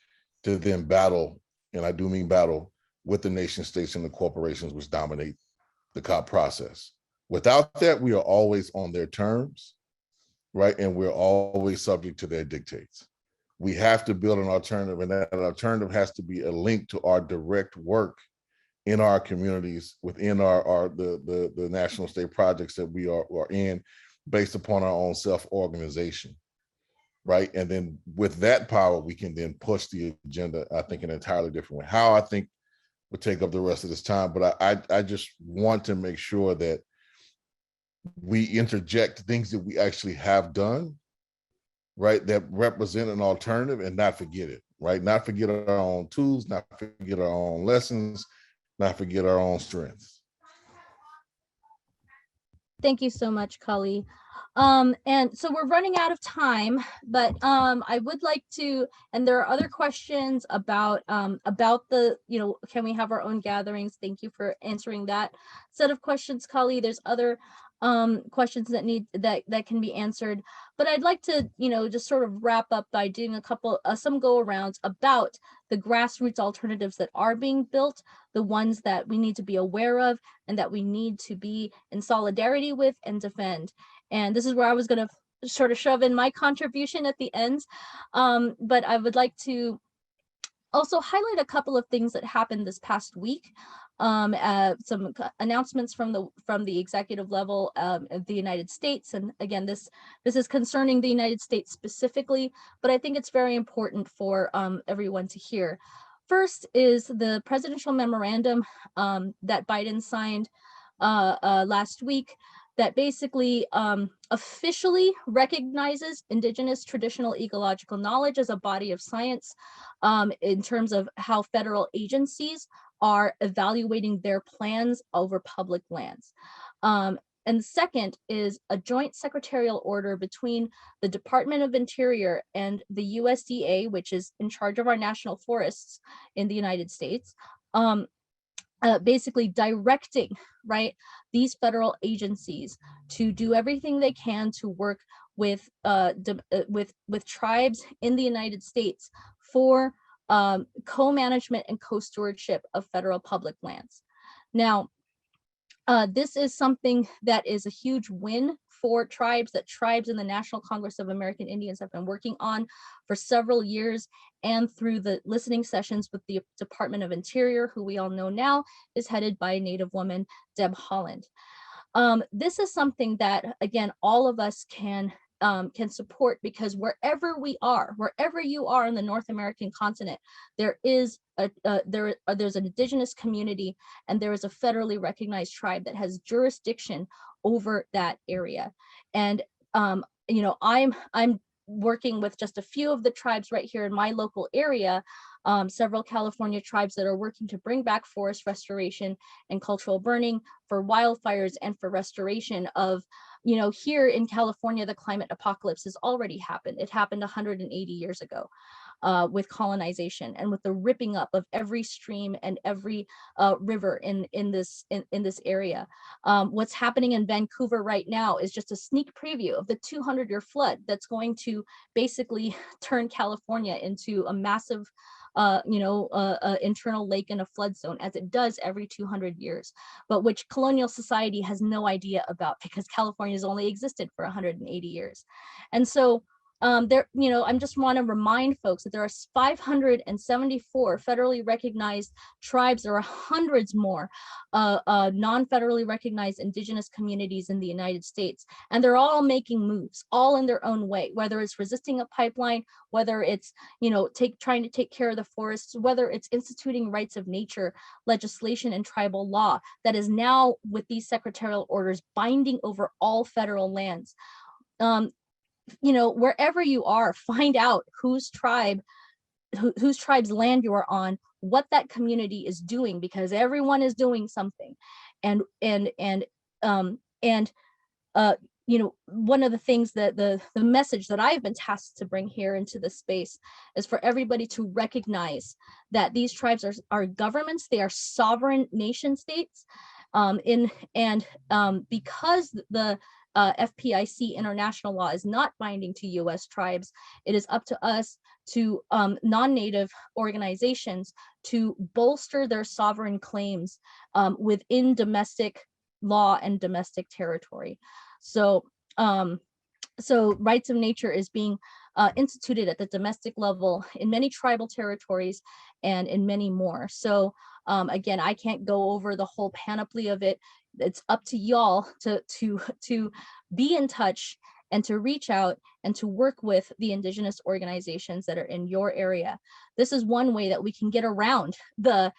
to then battle, and I do mean battle, with the nation states and the corporations which dominate the COP process. Without that, we are always on their terms, right? And we're always subject to their dictates. We have to build an alternative, and that alternative has to be a link to our direct work in our communities, within the national state projects that we are in, based upon our own self-organization, right? And then with that power, we can then push the agenda, I think, in an entirely different way. How, I think, would take up the rest of this time, but I just want to make sure that we interject things that we actually have done, right, that represent an alternative, and not forget it, right? Not forget our own tools, not forget our own lessons, not forget our own strengths. Thank you so much, Kali. And so we're running out of time, but I would like to, and there are other questions about the, can we have our own gatherings? Thank you for answering that set of questions, Kali. There's other questions that can be answered, but I'd like to, just sort of wrap up by doing a couple, some go-arounds about the grassroots alternatives that are being built, the ones that we need to be aware of and that we need to be in solidarity with and defend. And this is where I was going to sort of shove in my contribution at the end, but I would like to also highlight a couple of things that happened this past week. Some announcements from the executive level of the United States, and again, this is concerning the United States specifically, but I think it's very important for everyone to hear. First is the presidential memorandum that Biden signed last week, that basically officially recognizes indigenous traditional ecological knowledge as a body of science in terms of how federal agencies are evaluating their plans over public lands. And second is a joint secretarial order between the Department of Interior and the USDA, which is in charge of our national forests in the United States, basically directing, right, these federal agencies to do everything they can to work with tribes in the United States for co-management and co-stewardship of federal public lands. Now, this is something that is a huge win for tribes, that tribes in the National Congress of American Indians have been working on for several years, and through the listening sessions with the Department of Interior, who we all know now is headed by a Native woman, Deb Haaland. This is something that, again, all of us can support, because wherever you are in the North American continent, there is there's an indigenous community, and there is a federally recognized tribe that has jurisdiction over that area. And I'm working with just a few of the tribes right here in my local area, several California tribes that are working to bring back forest restoration and cultural burning for wildfires and for restoration of, here in California, the climate apocalypse has already happened. It happened 180 years ago with colonization and with the ripping up of every stream and every river in this area. What's happening in Vancouver right now is just a sneak preview of the 200-year flood that's going to basically turn California into a massive internal lake in a flood zone, as it does every 200 years, but which colonial society has no idea about, because California has only existed for 180 years. And so I just want to remind folks that there are 574 federally recognized tribes. There are hundreds more non-federally recognized indigenous communities in the United States, and they're all making moves, all in their own way, whether it's resisting a pipeline, whether it's trying to take care of the forests, whether it's instituting rights of nature legislation and tribal law that is now, with these secretarial orders, binding over all federal lands. Wherever you are, find out whose tribe's land you are on, what that community is doing, because everyone is doing something. And one of the things that the message that I've been tasked to bring here into this space is for everybody to recognize that these tribes are governments, they are sovereign nation states. Because the FPIC international law is not binding to US tribes, it is up to us to non-native organizations to bolster their sovereign claims within domestic law and domestic territory. So rights of nature is being instituted at the domestic level in many tribal territories and in many more. So again, I can't go over the whole panoply of it. It's up to y'all to be in touch and to reach out and to work with the indigenous organizations that are in your area. This is one way that we can get around the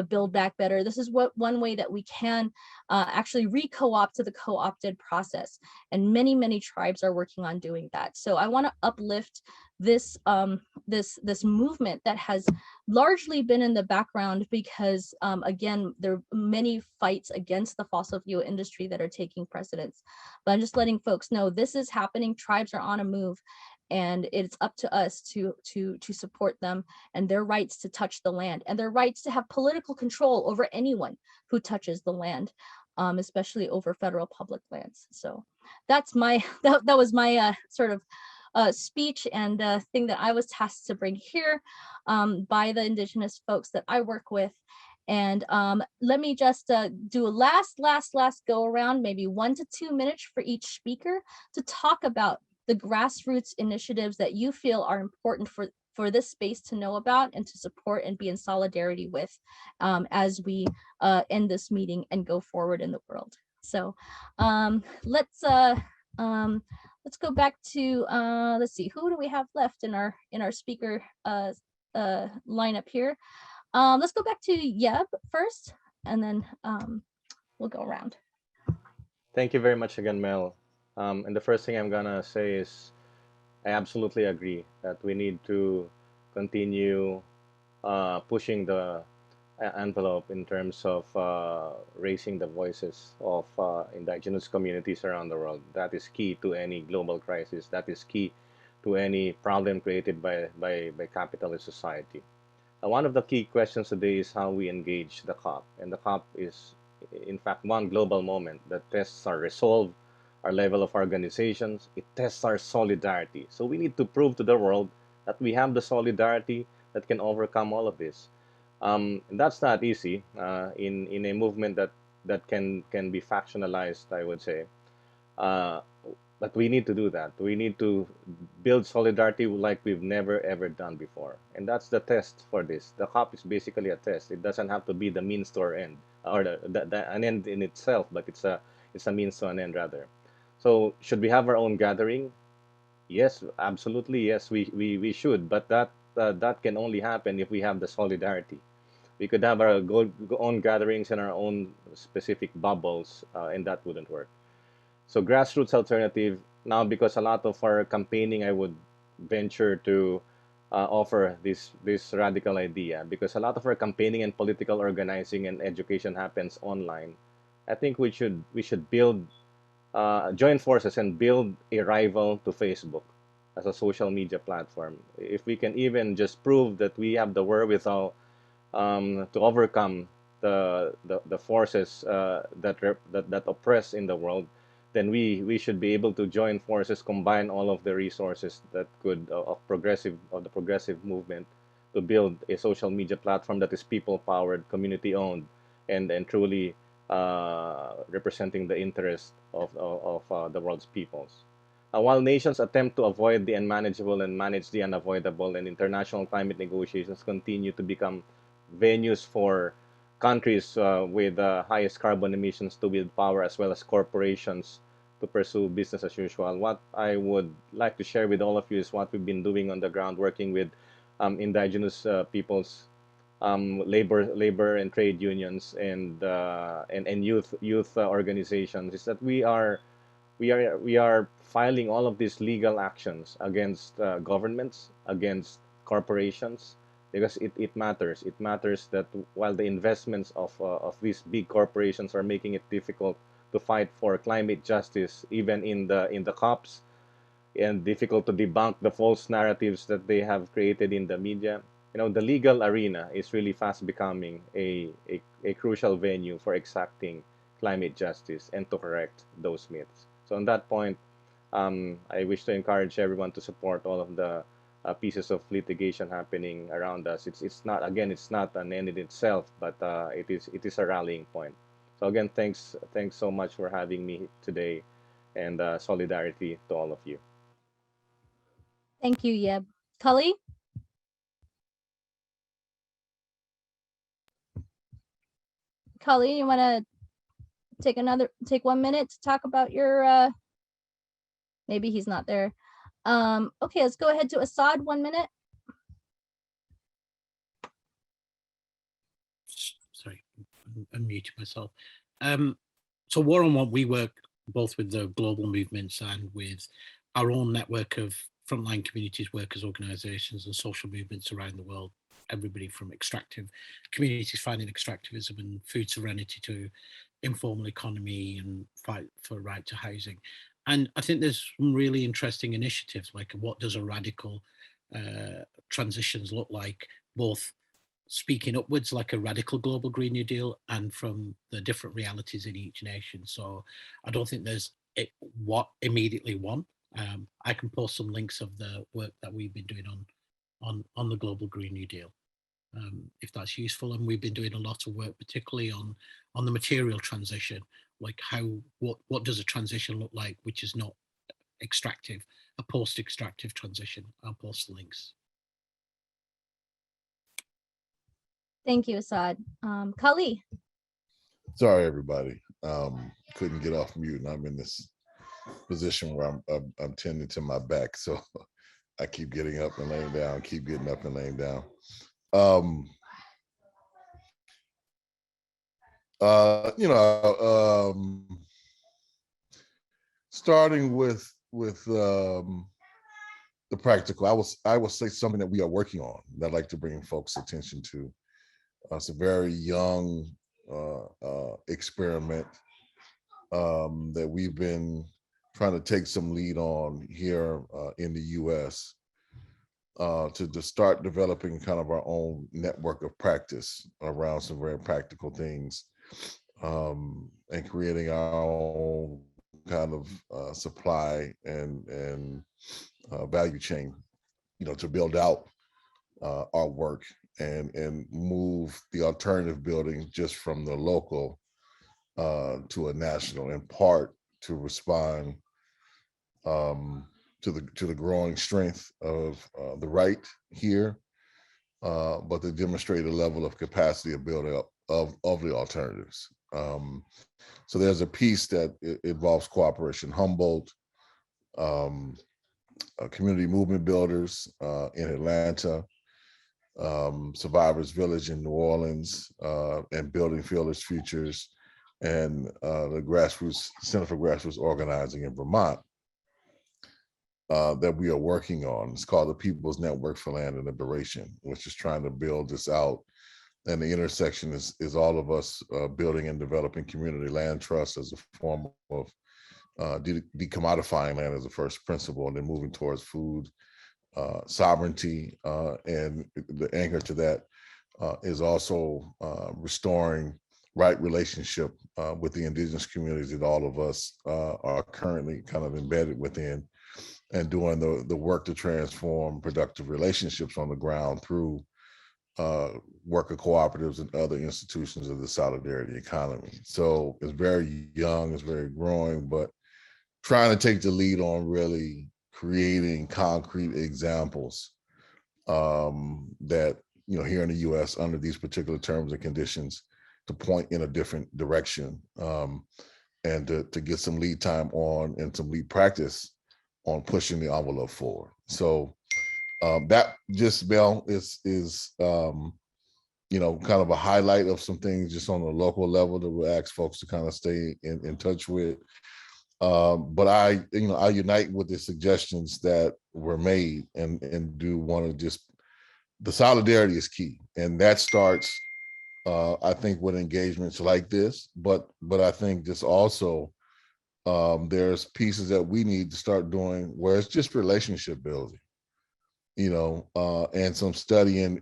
Build Back Better. This is one way that we can actually re-co-opt to the co-opted process. And many tribes are working on doing that. So I want to uplift this this movement that has largely been in the background because again, there are many fights against the fossil fuel industry that are taking precedence. But I'm just letting folks know this is happening. Tribes are on a move, and it's up to us to support them and their rights to touch the land and their rights to have political control over anyone who touches the land, especially over federal public lands. So that's my that was my sort of speech and thing that I was tasked to bring here by the indigenous folks that I work with. And let me just do a last go around, maybe 1 to 2 minutes for each speaker to talk about the grassroots initiatives that you feel are important for this space to know about and to support and be in solidarity with as we end this meeting and go forward in the world. So let's go back to let's see, who do we have left in our speaker lineup here? Let's go back to Yeb first, and then we'll go around. Thank you very much again, Mel. And the first thing I'm gonna say is I absolutely agree that we need to continue pushing the envelope in terms of raising the voices of indigenous communities around the world. That is key to any global crisis. That is key to any problem created by capitalist society. One of the key questions today is how we engage the COP. And the COP is, in fact, one global moment that tests our resolve, our level of organizations. It tests our solidarity. So we need to prove to the world that we have the solidarity that can overcome all of this. And that's not easy in a movement that can be factionalized, I would say. But we need to do that. We need to build solidarity like we've never ever done before. And that's the test for this. The COP is basically a test. It doesn't have to be the means to our end, or an end in itself, but it's a means to an end rather. So should we have our own gathering? Yes, absolutely. Yes, we should. But that can only happen if we have the solidarity. We could have our own gatherings in our own specific bubbles, and that wouldn't work. So grassroots alternative, now because a lot of our campaigning, I would venture to offer this radical idea, because a lot of our campaigning and political organizing and education happens online. I think we should build join forces and build a rival to Facebook as a social media platform. If we can even just prove that we have the wherewithal to overcome the forces that oppress in the world, then we should be able to join forces, combine all of the resources that could of the progressive movement to build a social media platform that is people powered, community owned, and truly representing the interest of the world's peoples. While nations attempt to avoid the unmanageable and manage the unavoidable, and international climate negotiations continue to become venues for countries with highest carbon emissions to wield power, as well as corporations to pursue business as usual. What I would like to share with all of you is what we've been doing on the ground, working with indigenous peoples, labor and trade unions, and youth organizations. Is that we are filing all of these legal actions against governments, against corporations, because it matters. It matters that while the investments of these big corporations are making it difficult to fight for climate justice, even in the COPs, and difficult to debunk the false narratives that they have created in the media. The legal arena is really fast becoming a crucial venue for exacting climate justice and to correct those myths. So on that point, I wish to encourage everyone to support all of the pieces of litigation happening around us. It's not an end in itself, but it is a rallying point. So again, thanks so much for having me today, and solidarity to all of you. Thank you, Yeb. Cully? Cully, you want to take 1 minute to talk about your maybe he's not there. Okay, let's go ahead to Asad, 1 minute. Sorry, I'm muting myself. So War on Want, we work both with the global movements and with our own network of frontline communities, workers, organizations, and social movements around the world. Everybody from extractive communities fighting extractivism and food sovereignty to informal economy and fight for right to housing. And I think there's some really interesting initiatives, like what does a radical transitions look like, both speaking upwards like a radical global Green New Deal and from the different realities in each nation. So I don't think there's what immediately one. I can post some links of the work that we've been doing on the global Green New Deal, if that's useful. And we've been doing a lot of work, particularly on the material transition, like what does a transition look like, which is not extractive, a post-extractive transition. I'll post the links. Thank you, Asad. Kali. Sorry, everybody. Couldn't get off mute, and I'm in this position where I'm tending to my back, so I keep getting up and laying down, keep getting up and laying down. Starting with the practical, I will say something that we are working on that I'd like to bring folks' attention to. It's a very young experiment that we've been trying to take some lead on here in the US to start developing kind of our own network of practice around some very practical things, and creating our own kind of supply and value chain, to build out our work and move the alternative building just from the local to a national, in part to respond to the growing strength of the right here, but to demonstrate a level of capacity of building up of the alternatives. So there's a piece that involves Cooperation Humboldt, Community Movement Builders in Atlanta, Survivors Village in New Orleans, and Building Fearless Futures, and the Grassroots Center for Grassroots Organizing in Vermont that we are working on. It's called the People's Network for Land and Liberation, which is trying to build this out. And the intersection is all of us building and developing community land trusts as a form of decommodifying land as a first principle, and then moving towards food sovereignty. And the anchor to that is also restoring right relationship with the indigenous communities that all of us are currently kind of embedded within, and doing the work to transform productive relationships on the ground through worker cooperatives and other institutions of the solidarity economy. So it's very young, it's very growing, but trying to take the lead on really creating concrete examples that, here in the US under these particular terms and conditions, to point in a different direction, and to get some lead time on and some lead practice on pushing the envelope forward. So that just, Mel, is kind of a highlight of some things just on the local level that we'll ask folks to kind of stay in touch with. But I unite with the suggestions that were made, and do want to just, the solidarity is key. And that starts I think with engagements like this, but I think just also there's pieces that we need to start doing where it's just relationship building, you know, and some study and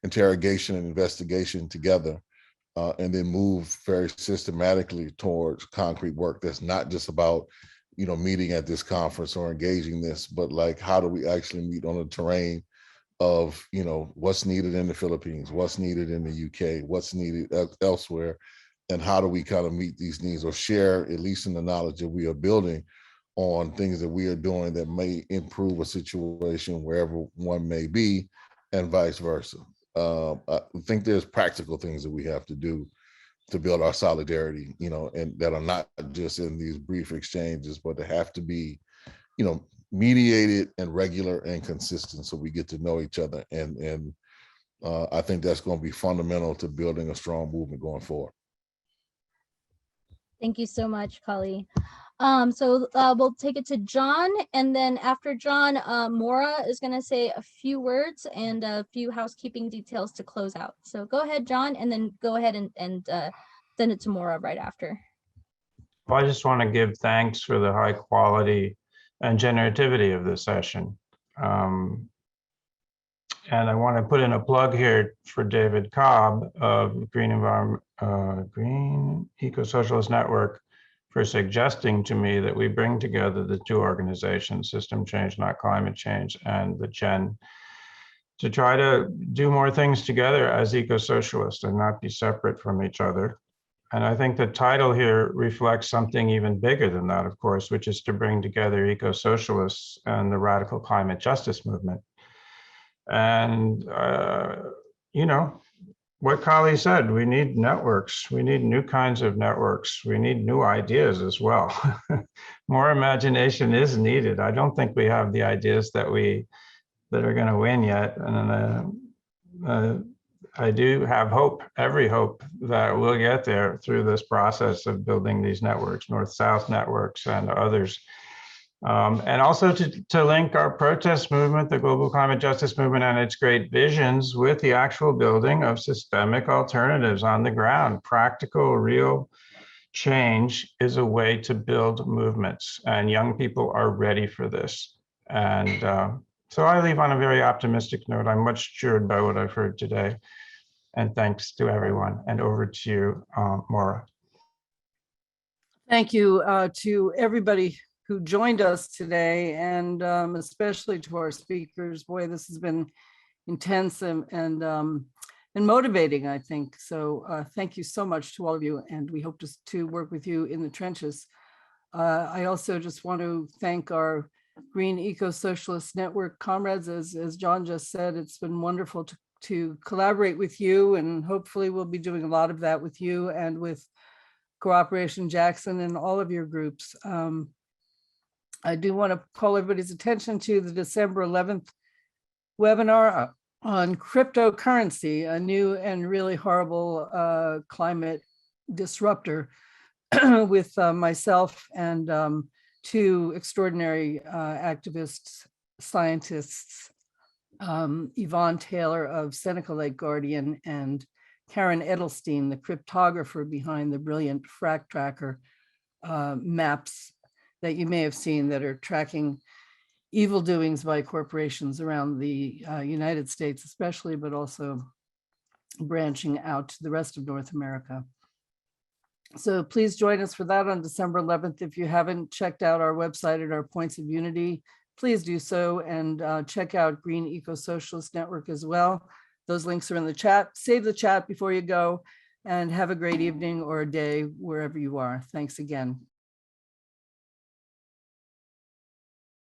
interrogation and investigation together, and then move very systematically towards concrete work that's not just about, you know, meeting at this conference or engaging this, but like, how do we actually meet on the terrain of, you know, what's needed in the Philippines, what's needed in the UK, what's needed elsewhere, and how do we kind of meet these needs or share, at least in the knowledge that we are building on things that we are doing that may improve a situation wherever one may be, and vice versa. I think there's practical things that we have to do to build our solidarity, you know, and that are not just in these brief exchanges, but they have to be, you know, mediated and regular and consistent, so we get to know each other. And I think that's going to be fundamental to building a strong movement going forward. Thank you so much, Kali. So we'll take it to John, and then after John, Maura is going to say a few words and a few housekeeping details to close out. So go ahead, John, and then go ahead and send it to Maura right after. Well, I just want to give thanks for the high quality and generativity of this session. And I want to put in a plug here for David Cobb of Green Eco-Socialist Network for suggesting to me that we bring together the two organizations, System Change, Not Climate Change, and the Gen, to try to do more things together as eco-socialists and not be separate from each other. And I think the title here reflects something even bigger than that, of course, which is to bring together eco-socialists and the radical climate justice movement. And, you know, what Kali said, we need networks. We need new kinds of networks. We need new ideas as well. More imagination is needed. I don't think we have the ideas that are going to win yet. And I do have hope, every hope, that we'll get there through this process of building these networks, North-South networks and others. And also to link our protest movement, the global climate justice movement, and its great visions with the actual building of systemic alternatives on the ground. Practical, real change is a way to build movements, and young people are ready for this. And so I leave on a very optimistic note. I'm much cheered by what I've heard today. And thanks to everyone. And over to you, Maura. Thank you to everybody who joined us today, and especially to our speakers. Boy, this has been intense and motivating, I think. So thank you so much to all of you, and we hope to work with you in the trenches. I also just want to thank our Green Eco-Socialist Network comrades. As John just said, it's been wonderful to collaborate with you, and hopefully we'll be doing a lot of that with you and with Cooperation Jackson and all of your groups. I do want to call everybody's attention to the December 11th webinar on cryptocurrency, a new and really horrible climate disruptor, with myself and two extraordinary activists, scientists, Yvonne Taylor of Seneca Lake Guardian and Karen Edelstein, the cryptographer behind the brilliant Frack Tracker maps that you may have seen that are tracking evil doings by corporations around the United States especially, but also branching out to the rest of North America. So please join us for that on December 11th. If you haven't checked out our website at our Points of Unity, please do so, and check out Green Eco-Socialist Network as well. Those links are in the chat. Save the chat before you go, and have a great evening or a day wherever you are. Thanks again.